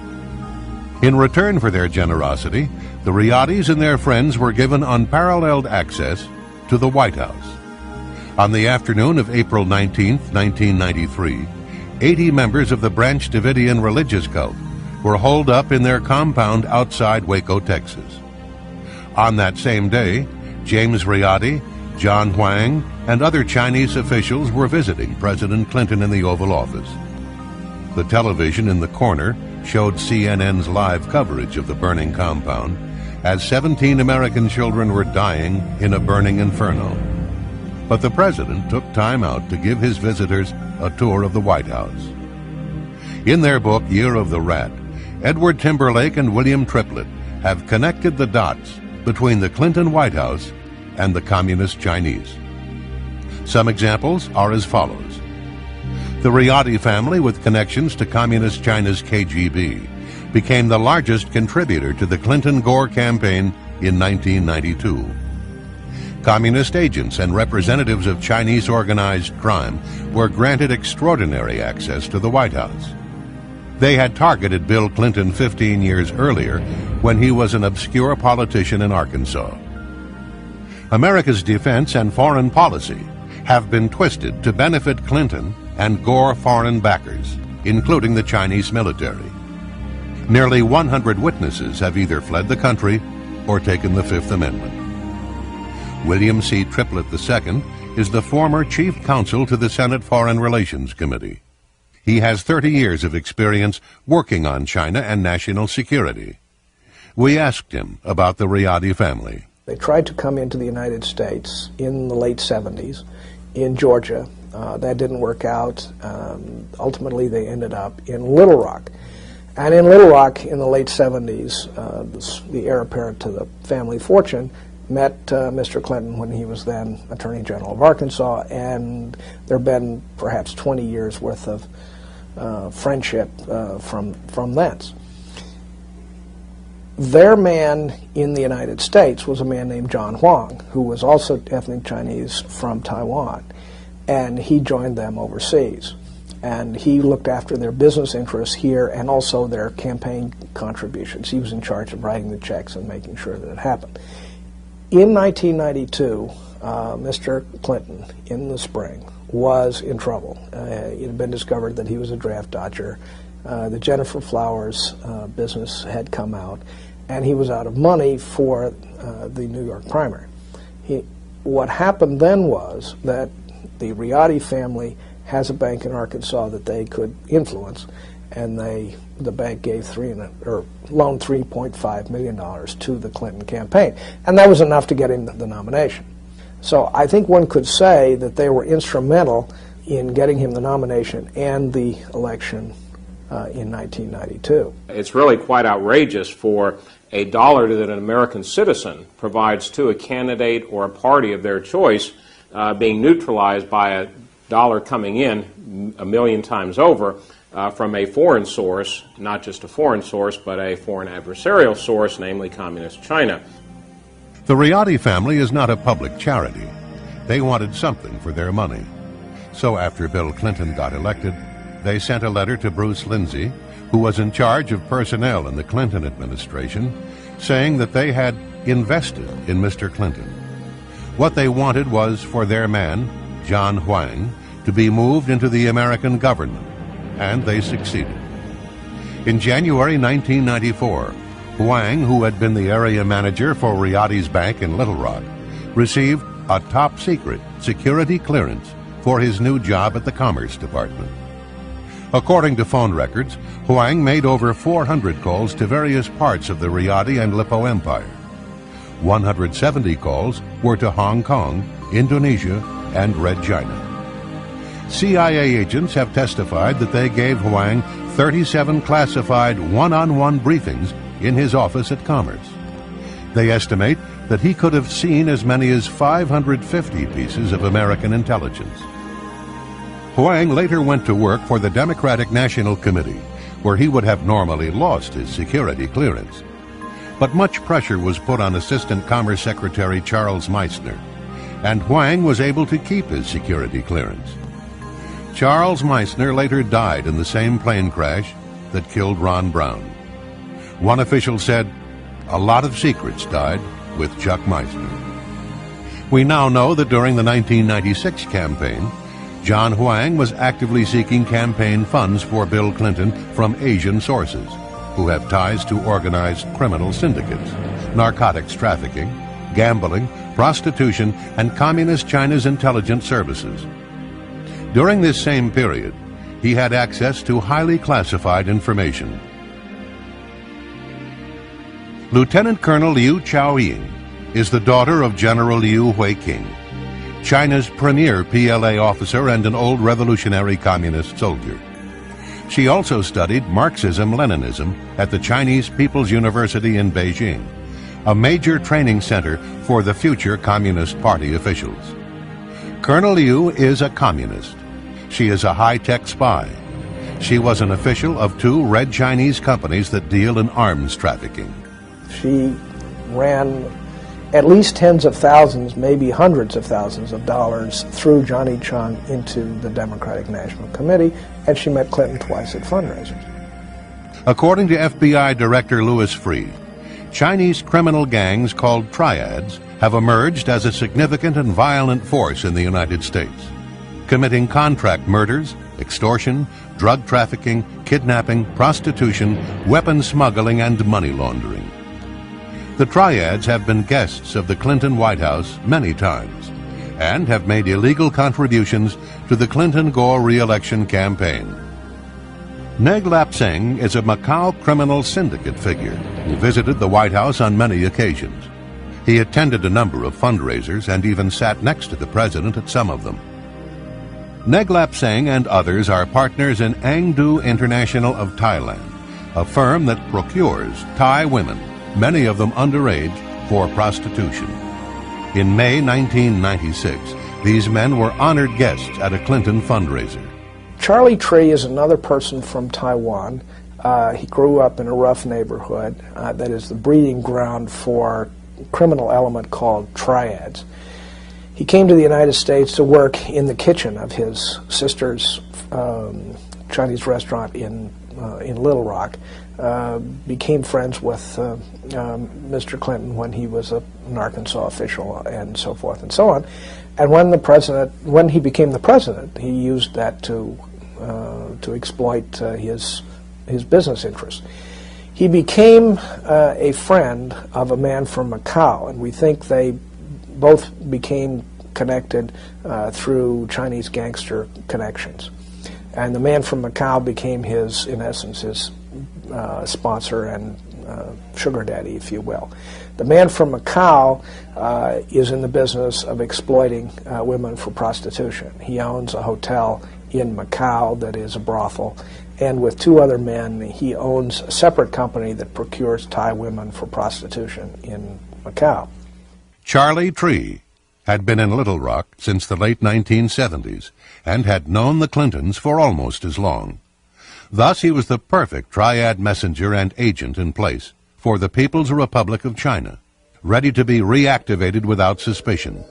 In return for their generosity, the Riyadis and their friends were given unparalleled access to the White House. On the afternoon of April 19, 1993, 80 members of the Branch Davidian religious cult were holed up in their compound outside Waco, Texas. On that same day, James Riyadi, John Huang, and other Chinese officials were visiting President Clinton in the Oval Office. The television in the corner showed CNN's live coverage of the burning compound as 17 American children were dying in a burning inferno. But the president took time out to give his visitors a tour of the White House. In their book, Year of the Rat, Edward Timberlake and William Triplett have connected the dots between the Clinton White House and the Communist Chinese. Some examples are as follows. The Riyadi family, with connections to Communist China's KGB, became the largest contributor to the Clinton-Gore campaign in 1992. Communist agents and representatives of Chinese organized crime were granted extraordinary access to the White House. They had targeted Bill Clinton 15 years earlier when he was an obscure politician in Arkansas. America's defense and foreign policy have been twisted to benefit Clinton and Gore foreign backers, including the Chinese military. Nearly 100 witnesses have either fled the country or taken the Fifth Amendment. William C. Triplett II is the former chief counsel to the Senate Foreign Relations Committee. He has 30 years of experience working on China and national security. We asked him about the Riyadi family. They tried to come into the United States in the late 70s in Georgia. That didn't work out. Ultimately, they ended up in Little Rock. And in Little Rock in the late 70s, the heir apparent to the family fortune met Mr. Clinton when he was then Attorney General of Arkansas, and there have been perhaps 20 years worth of friendship from thence. Their man in the United States was a man named John Huang, who was also ethnic Chinese from Taiwan, and he joined them overseas. And he looked after their business interests here and also their campaign contributions. He was in charge of writing the checks and making sure that it happened. In 1992, Mr. Clinton, in the spring, was in trouble. It had been discovered that he was a draft dodger. The Gennifer Flowers business had come out, and he was out of money for the New York primary. What happened then was that the Riady family has a bank in Arkansas that they could influence, and the bank gave loaned $3.5 million to the Clinton campaign, and that was enough to get him the nomination. So I think one could say that they were instrumental in getting him the nomination and the election in 1992. It's really quite outrageous for a dollar that an American citizen provides to a candidate or a party of their choice being neutralized by a dollar coming in 1 million times over from a foreign source, not just a foreign source, but a foreign adversarial source, namely Communist China. The Riady family is not a public charity. They wanted something for their money. So after Bill Clinton got elected, they sent a letter to Bruce Lindsay, who was in charge of personnel in the Clinton administration, saying that they had invested in Mr. Clinton. What they wanted was for their man, John Huang, to be moved into the American government, and they succeeded. In January 1994, Huang, who had been the area manager for Riady's bank in Little Rock, received a top-secret security clearance for his new job at the Commerce Department. According to phone records, Huang made over 400 calls to various parts of the Riady and Lippo Empire. 170 calls were to Hong Kong, Indonesia, and Red China. CIA agents have testified that they gave Huang 37 classified one-on-one briefings in his office at Commerce. They estimate that he could have seen as many as 550 pieces of American intelligence. Huang later went to work for the Democratic National Committee, where he would have normally lost his security clearance. But much pressure was put on Assistant Commerce Secretary Charles Meissner, and Huang was able to keep his security clearance. Charles Meissner later died in the same plane crash that killed Ron Brown. One official said, "A lot of secrets died with Chuck Meissner." We now know that during the 1996 campaign, John Huang was actively seeking campaign funds for Bill Clinton from Asian sources, who have ties to organized criminal syndicates, narcotics trafficking, gambling, prostitution, and Communist China's intelligence services. During this same period, he had access to highly classified information. Lieutenant Colonel Liu Chaoying is the daughter of General Liu Huiqing, China's premier PLA officer and an old revolutionary communist soldier. She also studied Marxism-Leninism at the Chinese People's University in Beijing, a major training center for the future Communist Party officials. Colonel Liu is a communist. She is a high-tech spy. She was an official of 2 red Chinese companies that deal in arms trafficking. She ran at least tens of thousands, maybe hundreds of thousands of dollars through Johnny Chung into the Democratic National Committee, and she met Clinton twice at fundraisers. According to FBI Director Louis Freeh, Chinese criminal gangs called triads have emerged as a significant and violent force in the United States, committing contract murders, extortion, drug trafficking, kidnapping, prostitution, weapons smuggling, and money laundering. The triads have been guests of the Clinton White House many times and have made illegal contributions to the Clinton-Gore re-election campaign. Neg Lap Seng is a Macau criminal syndicate figure who visited the White House on many occasions. He attended a number of fundraisers and even sat next to the president at some of them. Neg Lap Seng and others are partners in Angdu International of Thailand, a firm that procures Thai women, many of them underage, for prostitution. In May 1996, these men were honored guests at a Clinton fundraiser. Charlie Tree is another person from Taiwan. He grew up in a rough neighborhood that is the breeding ground for a criminal element called triads. He came to the United States to work in the kitchen of his sister's Chinese restaurant in Little Rock. Became friends with Mr. Clinton when he was an Arkansas official, and so forth and so on. And when he became the president, he used that to exploit his business interests. He became a friend of a man from Macau, and we think they both became connected through Chinese gangster connections. And the man from Macau became his, in essence, his sponsor and sugar daddy, if you will. The man from Macau is in the business of exploiting women for prostitution. He owns a hotel in Macau that is a brothel, and with two other men, he owns a separate company that procures Thai women for prostitution in Macau. Charlie Tree had been in Little Rock since the late 1970s and had known the Clintons for almost as long. Thus he was the perfect triad messenger and agent in place for the People's Republic of China, ready to be reactivated without suspicion.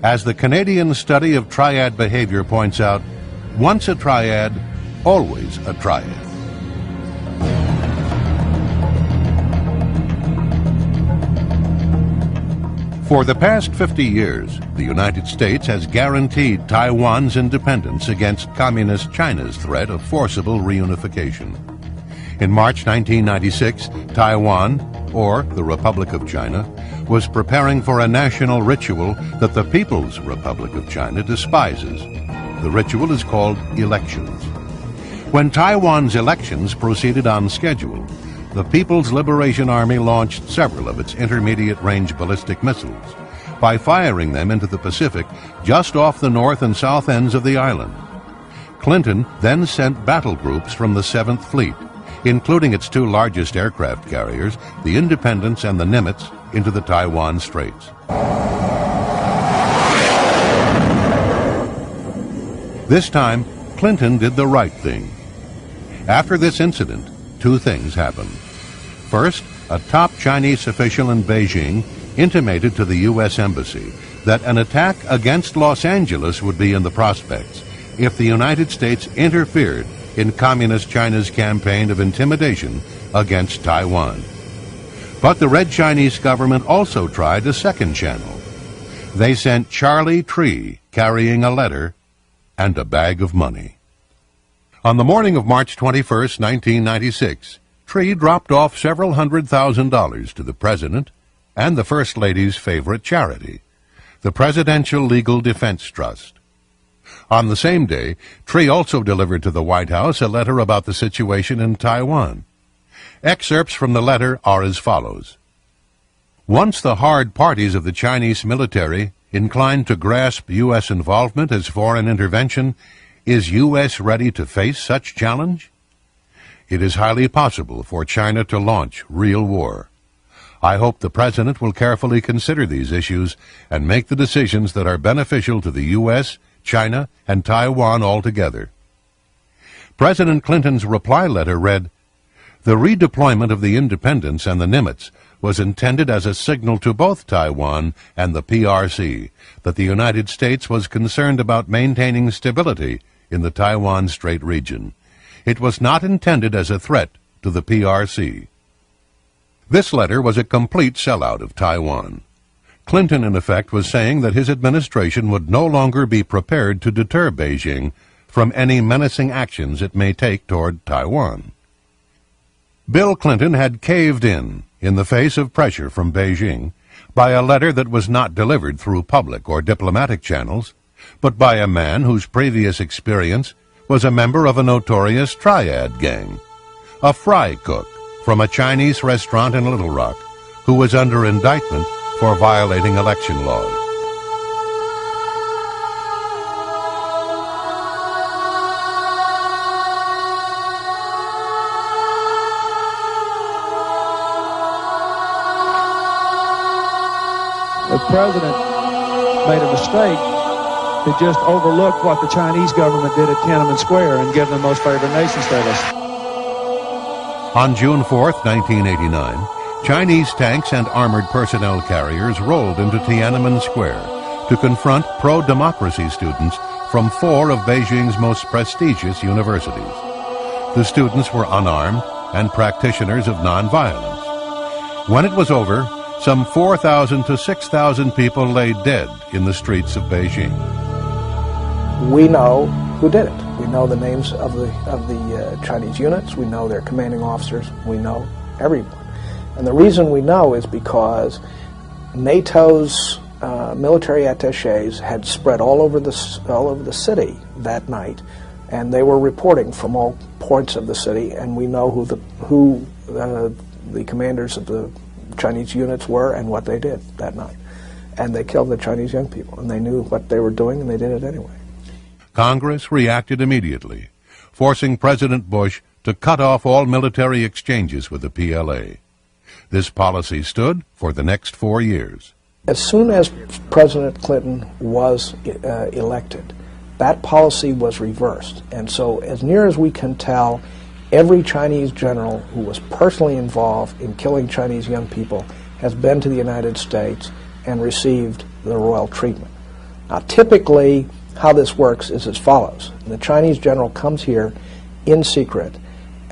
As the Canadian study of triad behavior points out, once a triad, always a triad. For the past 50 years, the United States has guaranteed Taiwan's independence against Communist China's threat of forcible reunification. In March 1996, Taiwan, or the Republic of China, was preparing for a national ritual that the People's Republic of China despises. The ritual is called elections. When Taiwan's elections proceeded on schedule, the People's Liberation Army launched several of its intermediate-range ballistic missiles by firing them into the Pacific just off the north and south ends of the island. Clinton then sent battle groups from the 7th Fleet, including its two largest aircraft carriers, the Independence and the Nimitz, into the Taiwan Straits. This time, Clinton did the right thing. After this incident, two things happened. First, a top Chinese official in Beijing intimated to the U.S. Embassy that an attack against Los Angeles would be in the prospects if the United States interfered in Communist China's campaign of intimidation against Taiwan. But the Red Chinese government also tried a second channel. They sent Charlie Tree carrying a letter and a bag of money. On the morning of March 21st, 1996, Tree dropped off several $100,000 to the President and the First Lady's favorite charity, the Presidential Legal Defense Trust. On the same day, Tree also delivered to the White House a letter about the situation in Taiwan. Excerpts from the letter are as follows. Once the hard parties of the Chinese military inclined to grasp U.S. involvement as foreign intervention, is U.S. ready to face such challenge? It is highly possible for China to launch real war. I hope the President will carefully consider these issues and make the decisions that are beneficial to the U.S., China, and Taiwan altogether. President Clinton's reply letter read, "The redeployment of the Independence and the Nimitz was intended as a signal to both Taiwan and the PRC that the United States was concerned about maintaining stability in the Taiwan Strait region. It was not intended as a threat to the PRC." This letter was a complete sellout of Taiwan. Clinton, in effect, was saying that his administration would no longer be prepared to deter Beijing from any menacing actions it may take toward Taiwan. Bill Clinton had caved in the face of pressure from Beijing, by a letter that was not delivered through public or diplomatic channels, but by a man whose previous experience was a member of a notorious triad gang, a fry cook from a Chinese restaurant in Little Rock, who was under indictment for violating election laws. The President made a mistake to just overlook what the Chinese government did at Tiananmen Square and give them most favored nation status. On June 4th, 1989, Chinese tanks and armored personnel carriers rolled into Tiananmen Square to confront pro-democracy students from 4 of Beijing's most prestigious universities. The students were unarmed and practitioners of nonviolence. When it was over, some 4,000 to 6,000 people lay dead in the streets of Beijing. We know who did it. We know the names of the Chinese units. We know their commanding officers. We know everyone. And the reason we know is because NATO's military attaches had spread all over the city that night, and they were reporting from all points of the city. And we know who the commanders of the Chinese units were and what they did that night. And they killed the Chinese young people, and they knew what they were doing, and they did it anyway. Congress reacted immediately, forcing President Bush to cut off all military exchanges with the PLA. This policy stood for the next 4 years. As soon as President Clinton was elected, that policy was reversed. And so, as near as we can tell, every Chinese general who was personally involved in killing Chinese young people has been to the United States and received the royal treatment. Now, typically, how this works is as follows. The Chinese general comes here in secret,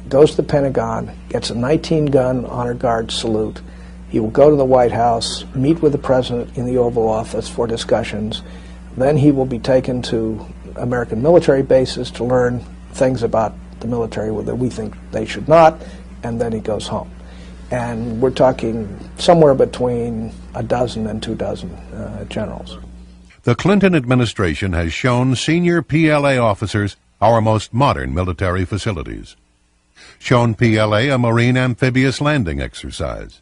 goes to the Pentagon, gets a 19-gun honor guard salute. He will go to the White House, meet with the president in the Oval Office for discussions. Then he will be taken to American military bases to learn things about the military that we think they should not, and then he goes home. And we're talking somewhere between a dozen and 24 generals. The Clinton administration has shown senior PLA officers our most modern military facilities, shown PLA a Marine amphibious landing exercise,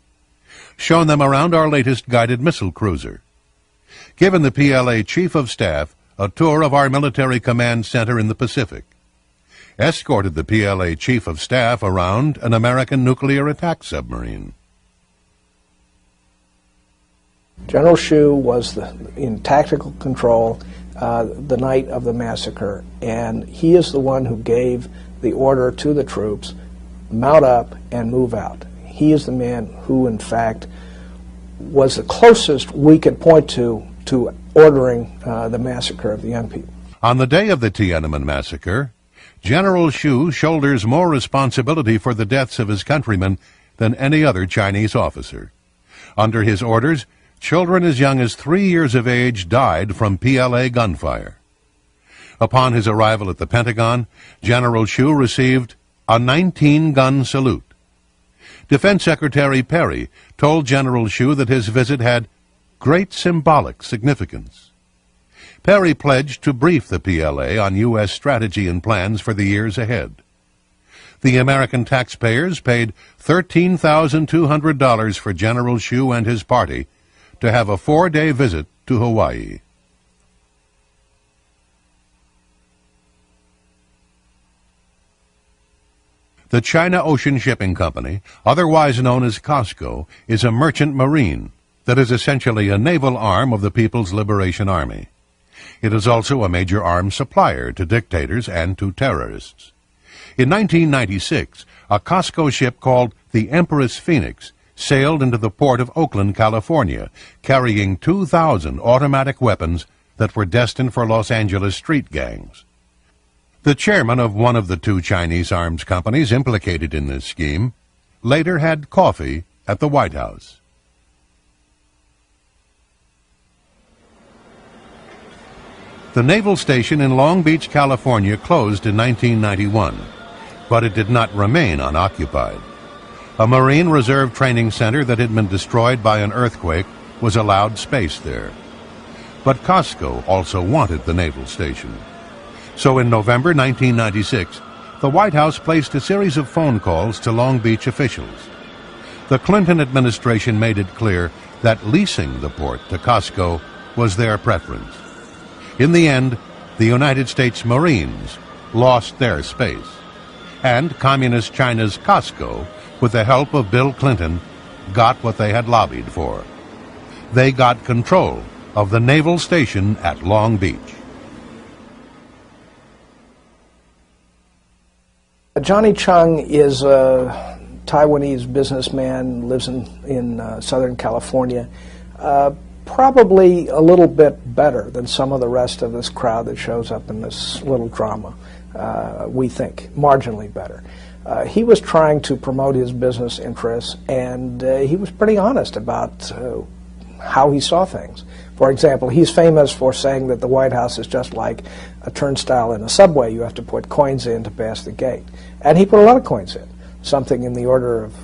shown them around our latest guided missile cruiser, given the PLA Chief of Staff a tour of our military command center in the Pacific, escorted the PLA Chief of Staff around an American nuclear attack submarine. General Xu was in tactical control the night of the massacre, and he is the one who gave the order to the troops, mount up and move out. He is the man who, in fact, was the closest we could point to ordering the massacre of the young people. On the day of the Tiananmen massacre, General Xu shoulders more responsibility for the deaths of his countrymen than any other Chinese officer. Under his orders, children as young as 3 years of age died from PLA gunfire. Upon his arrival at the Pentagon, General Xu received a 19-gun salute. Defense Secretary Perry told General Xu that his visit had great symbolic significance. Perry pledged to brief the PLA on U.S. strategy and plans for the years ahead. The American taxpayers paid $13,200 for General Xu and his party to have a 4-day visit to Hawaii. The China Ocean Shipping Company, otherwise known as COSCO, is a merchant marine that is essentially a naval arm of the People's Liberation Army. It is also a major arms supplier to dictators and to terrorists. In 1996, a COSCO ship called the Empress Phoenix sailed into the port of Oakland, California, carrying 2,000 automatic weapons that were destined for Los Angeles street gangs. The chairman of one of the 2 Chinese arms companies implicated in this scheme later had coffee at the White House. The naval station in Long Beach, California closed in 1991, but it did not remain unoccupied. A Marine Reserve training center that had been destroyed by an earthquake was allowed space there. But COSCO also wanted the naval station. So in November 1996, the White House placed a series of phone calls to Long Beach officials. The Clinton administration made it clear that leasing the port to COSCO was their preference. In the end, the United States Marines lost their space, and Communist China's COSCO, with the help of Bill Clinton, got what they had lobbied for. They got control of the naval station at Long Beach. Johnny Chung is a Taiwanese businessman, lives in Southern California. Probably a little bit better than some of the rest of this crowd that shows up in this little drama, we think, marginally better. He was trying to promote his business interests, and he was pretty honest about how he saw things. For example, he's famous for saying that the White House is just like a turnstile in a subway. You have to put coins in to pass the gate. And he put a lot of coins in, something in the order of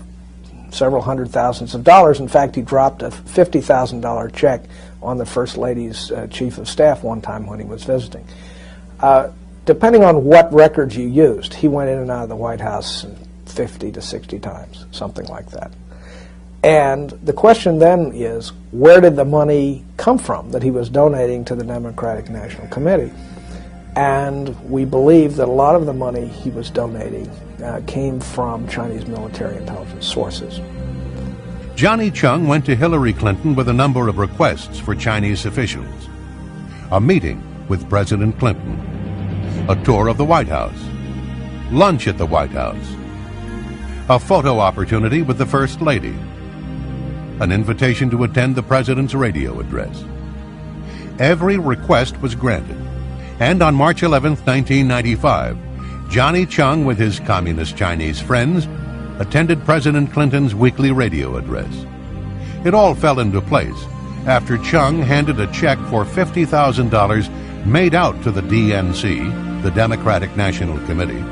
several hundred thousands of dollars. In fact, he dropped a $50,000 check on the First Lady's chief of staff one time when he was visiting. Depending on what records you used, he went in and out of the White House 50 to 60 times, something like that. And the question then is, where did the money come from that he was donating to the Democratic National Committee? And we believe that a lot of the money he was donating came from Chinese military intelligence sources. Johnny Chung went to Hillary Clinton with a number of requests for Chinese officials. A meeting with President Clinton, a tour of the White House, lunch at the White House, a photo opportunity with the First Lady, an invitation to attend the President's radio address. Every request was granted, and on March 11, 1995, Johnny Chung, with his communist Chinese friends, attended President Clinton's weekly radio address. It all fell into place after Chung handed a check for $50,000 made out to the DNC, the Democratic National Committee,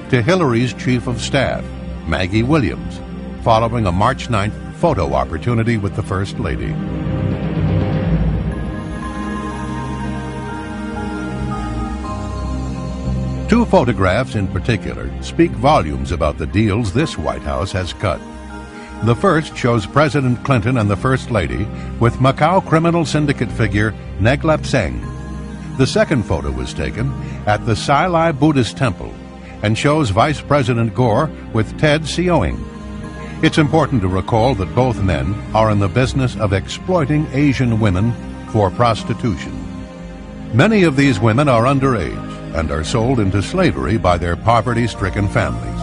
to Hillary's chief of staff, Maggie Williams, following a March 9th photo opportunity with the First Lady. Two photographs in particular speak volumes about the deals this White House has cut. The first shows President Clinton and the First Lady with Macau criminal syndicate figure Neglep Seng. The second photo was taken at the Sai Lai Buddhist Temple and shows Vice President Gore with Ted Sioing. It's important to recall that both men are in the business of exploiting Asian women for prostitution. Many of these women are underage and are sold into slavery by their poverty-stricken families.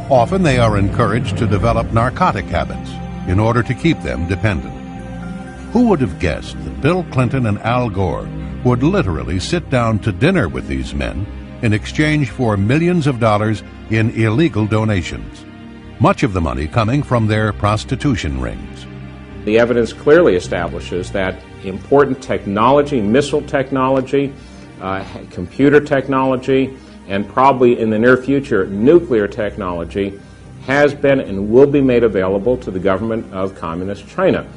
Often they are encouraged to develop narcotic habits in order to keep them dependent. Who would have guessed that Bill Clinton and Al Gore would literally sit down to dinner with these men in exchange for millions of dollars in illegal donations, much of the money coming from their prostitution rings? The evidence clearly establishes that important technology, missile technology, computer technology, and probably in the near future, nuclear technology, has been and will be made available to the government of Communist China.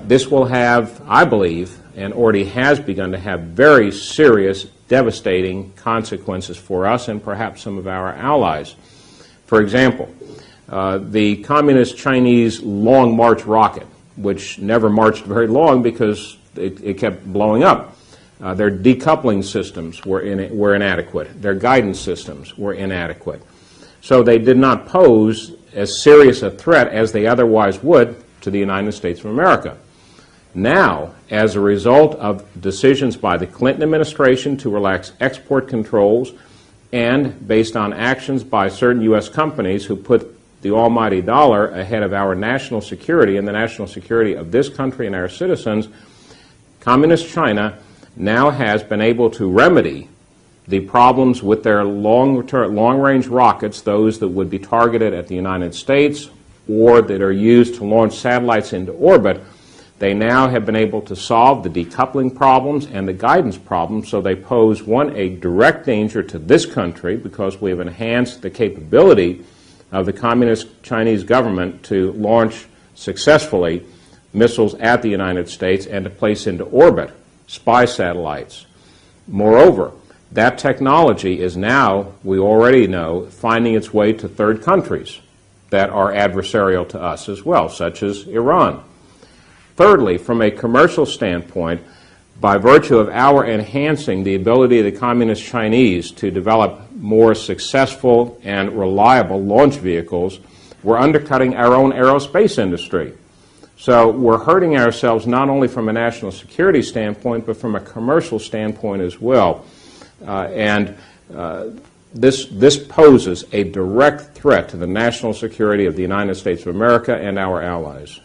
This will have, I believe, and already has begun to have very serious, devastating consequences for us and perhaps some of our allies. For example, the Communist Chinese Long March rocket, which never marched very long because it kept blowing up. Their decoupling systems were inadequate. Their guidance systems were inadequate. So they did not pose as serious a threat as they otherwise would to the United States of America. Now, as a result of decisions by the Clinton administration to relax export controls and based on actions by certain U.S. companies who put the almighty dollar ahead of our national security and the national security of this country and our citizens, Communist China now has been able to remedy the problems with their long-range rockets, those that would be targeted at the United States or that are used to launch satellites into orbit. They now have been able to solve the decoupling problems and the guidance problems, so they pose, one, a direct danger to this country because we have enhanced the capability of the Communist Chinese government to launch successfully missiles at the United States and to place into orbit spy satellites. Moreover, that technology is now, we already know, finding its way to third countries that are adversarial to us as well, such as Iran. Thirdly, from a commercial standpoint, by virtue of our enhancing the ability of the Communist Chinese to develop more successful and reliable launch vehicles, we're undercutting our own aerospace industry. So we're hurting ourselves not only from a national security standpoint, but from a commercial standpoint as well. This poses a direct threat to the national security of the United States of America and our allies.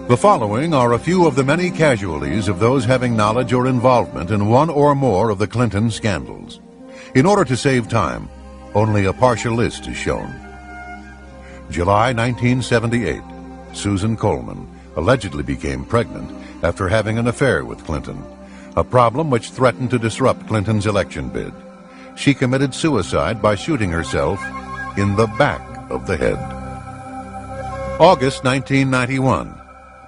The following are a few of the many casualties of those having knowledge or involvement in one or more of the Clinton scandals. In order to save time, only a partial list is shown. July 1978, Susan Coleman allegedly became pregnant after having an affair with Clinton, a problem which threatened to disrupt Clinton's election bid. She committed suicide by shooting herself in the back of the head. August 1991.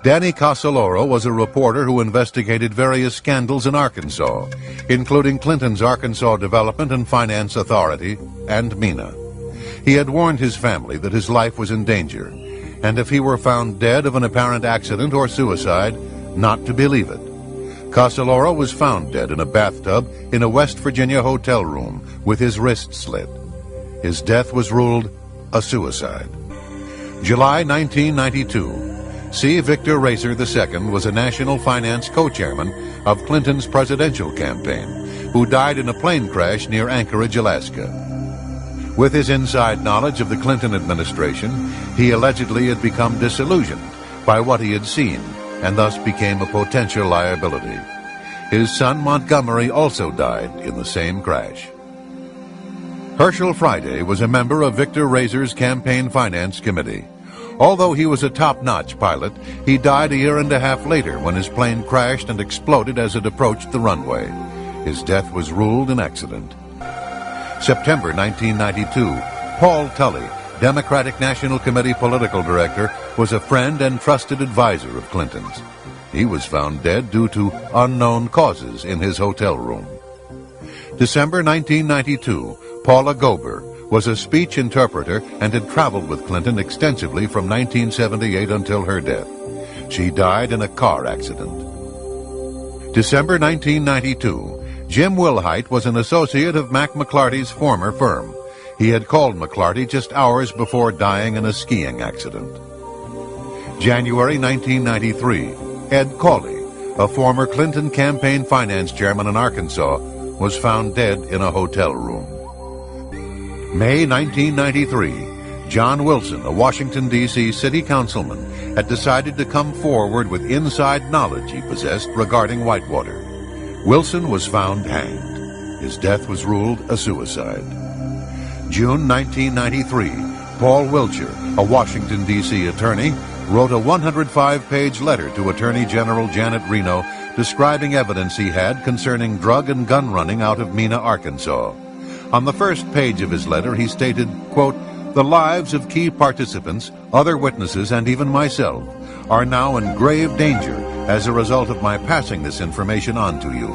Danny Casoloro was a reporter who investigated various scandals in Arkansas, including Clinton's Arkansas Development and Finance Authority and MENA. He had warned his family that his life was in danger, and if he were found dead of an apparent accident or suicide, not to believe it. Casoloro was found dead in a bathtub in a West Virginia hotel room with his wrist slit. His death was ruled a suicide. July 1992. C. Victor Racer II was a national finance co-chairman of Clinton's presidential campaign, who died in a plane crash near Anchorage, Alaska. With his inside knowledge of the Clinton administration, he allegedly had become disillusioned by what he had seen and thus became a potential liability. His son Montgomery also died in the same crash. Herschel Friday was a member of Victor Racer's campaign finance committee. Although he was a top-notch pilot, he died a year and a half later when his plane crashed and exploded as it approached the runway. His death was ruled an accident. September 1992, Paul Tully, Democratic National Committee political director, was a friend and trusted advisor of Clinton's. He was found dead due to unknown causes in his hotel room. December 1992, Paula Gober was a speech interpreter and had traveled with Clinton extensively from 1978 until her death. She died in a car accident. December 1992, Jim Wilhite was an associate of Mac McLarty's former firm. He had called McLarty just hours before dying in a skiing accident. January 1993, Ed Cawley, a former Clinton campaign finance chairman in Arkansas, was found dead in a hotel room. May 1993, John Wilson, a Washington, D.C. city councilman, had decided to come forward with inside knowledge he possessed regarding Whitewater. Wilson was found hanged. His death was ruled a suicide. June 1993, Paul Wiltshire, a Washington, D.C. attorney, wrote a 105-page letter to Attorney General Janet Reno describing evidence he had concerning drug and gun running out of Mena, Arkansas. On the first page of his letter, he stated, quote, "The lives of key participants, other witnesses, and even myself are now in grave danger as a result of my passing this information on to you.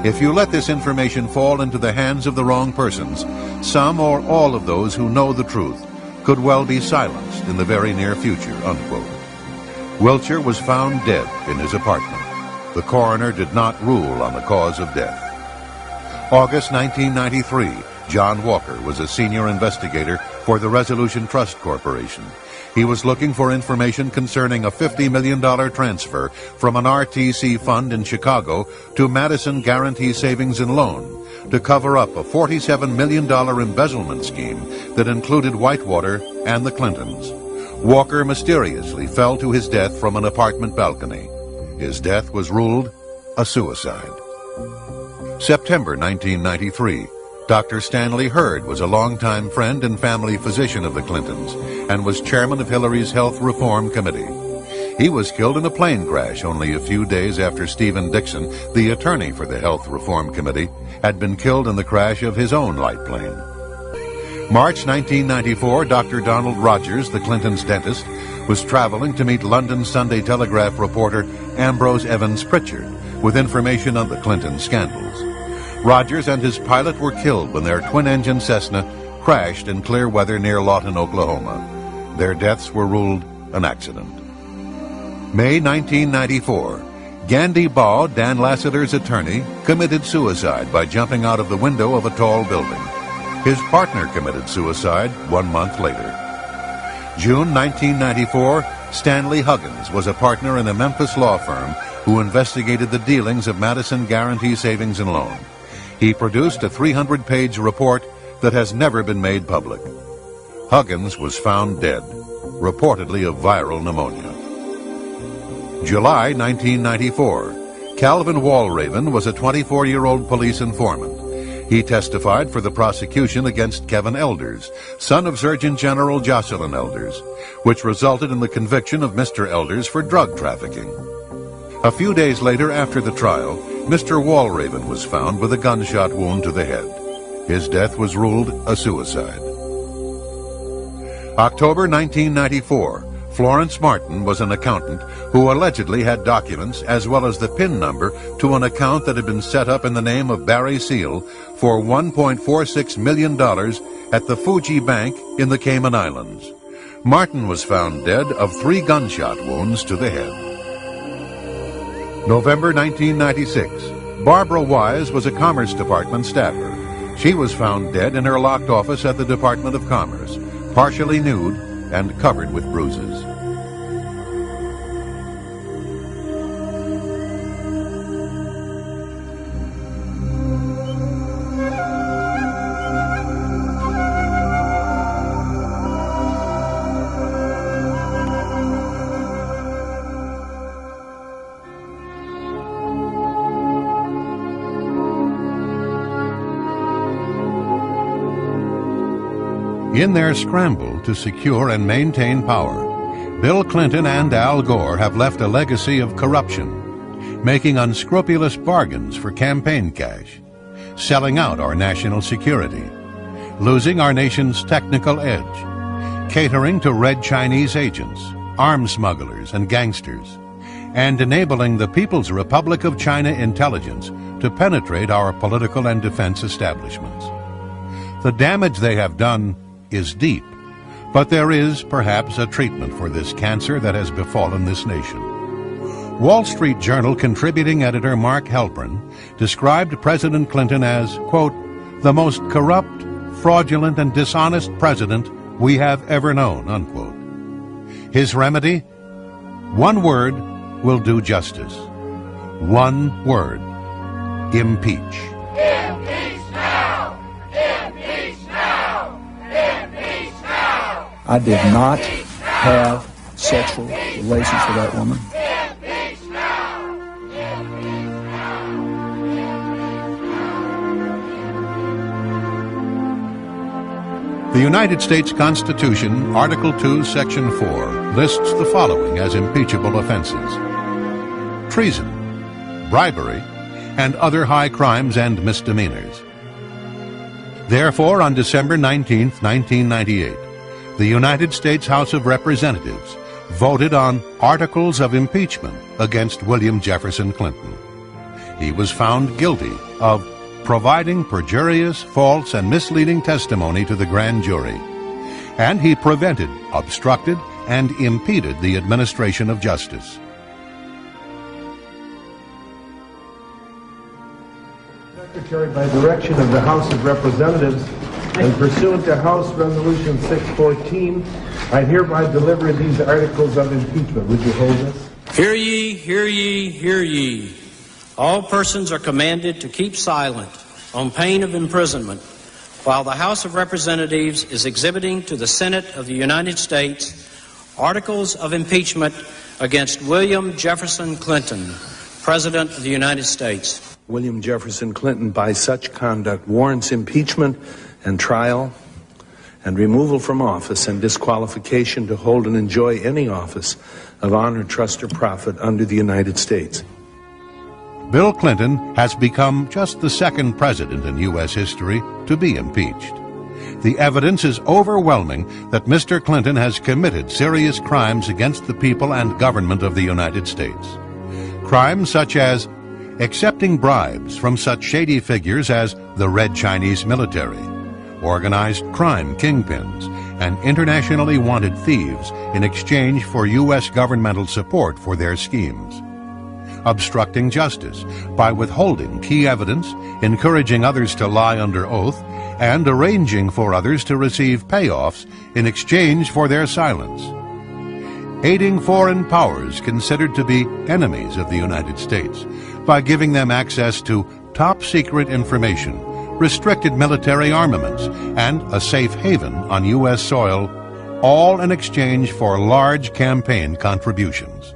If you let this information fall into the hands of the wrong persons, some or all of those who know the truth could well be silenced in the very near future," unquote. Wiltshire was found dead in his apartment. The coroner did not rule on the cause of death. August 1993, John Walker was a senior investigator for the Resolution Trust Corporation. He was looking for information concerning a $50 million transfer from an RTC fund in Chicago to Madison Guarantee Savings and Loan to cover up a $47 million embezzlement scheme that included Whitewater and the Clintons. Walker mysteriously fell to his death from an apartment balcony. His death was ruled a suicide. September 1993. Dr. Stanley Hurd was a longtime friend and family physician of the Clintons and was chairman of Hillary's Health Reform Committee. He was killed in a plane crash only a few days after Stephen Dixon, the attorney for the Health Reform Committee, had been killed in the crash of his own light plane. March 1994, Dr. Donald Rogers, the Clintons' dentist, was traveling to meet London Sunday Telegraph reporter Ambrose Evans Pritchard with information on the Clinton scandals. Rogers and his pilot were killed when their twin-engine Cessna crashed in clear weather near Lawton, Oklahoma. Their deaths were ruled an accident. May 1994, Gandhi Baugh, Dan Lassiter's attorney, committed suicide by jumping out of the window of a tall building. His partner committed suicide 1 month later. June 1994, Stanley Huggins was a partner in a Memphis law firm who investigated the dealings of Madison Guaranty Savings and Loan. He produced a 300-page report that has never been made public. Huggins was found dead, reportedly of viral pneumonia. July 1994, Calvin Walraven was a 24-year-old police informant. He testified for the prosecution against Kevin Elders, son of Surgeon General Jocelyn Elders, which resulted in the conviction of Mr. Elders for drug trafficking. A few days later, after the trial, Mr. Walraven was found with a gunshot wound to the head. His death was ruled a suicide. October 1994, Florence Martin was an accountant who allegedly had documents as well as the PIN number to an account that had been set up in the name of Barry Seal for $1.46 million at the Fuji Bank in the Cayman Islands. Martin was found dead of 3 gunshot wounds to the head. November 1996, Barbara Wise was a Commerce Department staffer. She was found dead in her locked office at the Department of Commerce, partially nude and covered with bruises. In their scramble to secure and maintain power, Bill Clinton and Al Gore have left a legacy of corruption, making unscrupulous bargains for campaign cash, selling out our national security, losing our nation's technical edge, catering to red Chinese agents, arms smugglers, and gangsters, and enabling the People's Republic of China intelligence to penetrate our political and defense establishments. The damage they have done is deep, but there is perhaps a treatment for this cancer that has befallen this nation. Wall Street Journal contributing editor Mark Halperin described President Clinton as, quote, the most corrupt, fraudulent, and dishonest president we have ever known, unquote. His remedy? One word will do justice. One word: impeach. Impeach now! Impeach now! Impeach now! I did not have sexual relations with that woman. Impeach now! Impeach now! The United States Constitution, Article 2, Section 4, lists the following as impeachable offenses: treason, bribery, and other high crimes and misdemeanors. Therefore, on December 19, 1998, the United States House of Representatives voted on articles of impeachment against William Jefferson Clinton. He was found guilty of providing perjurious, false, and misleading testimony to the grand jury, and he prevented, obstructed, and impeded the administration of justice. Secretary, by direction of the House of Representatives and pursuant to House Resolution 614, I hereby deliver these articles of impeachment. Would you hold this? Hear ye, hear ye, hear ye. All persons are commanded to keep silent on pain of imprisonment while the House of Representatives is exhibiting to the Senate of the United States articles of impeachment against William Jefferson Clinton, President of the United States. William Jefferson Clinton, by such conduct, warrants impeachment and trial and removal from office and disqualification to hold and enjoy any office of honor, trust, or profit under the United States. Bill Clinton has become just the second president in U.S. history to be impeached. The evidence is overwhelming that Mr. Clinton has committed serious crimes against the people and government of the United States. Crimes such as accepting bribes from such shady figures as the Red Chinese military, organized crime kingpins, and internationally wanted thieves in exchange for U.S. governmental support for their schemes. Obstructing justice by withholding key evidence, encouraging others to lie under oath, and arranging for others to receive payoffs in exchange for their silence. Aiding foreign powers considered to be enemies of the United States by giving them access to top-secret information, restricted military armaments, and a safe haven on U.S. soil, all in exchange for large campaign contributions.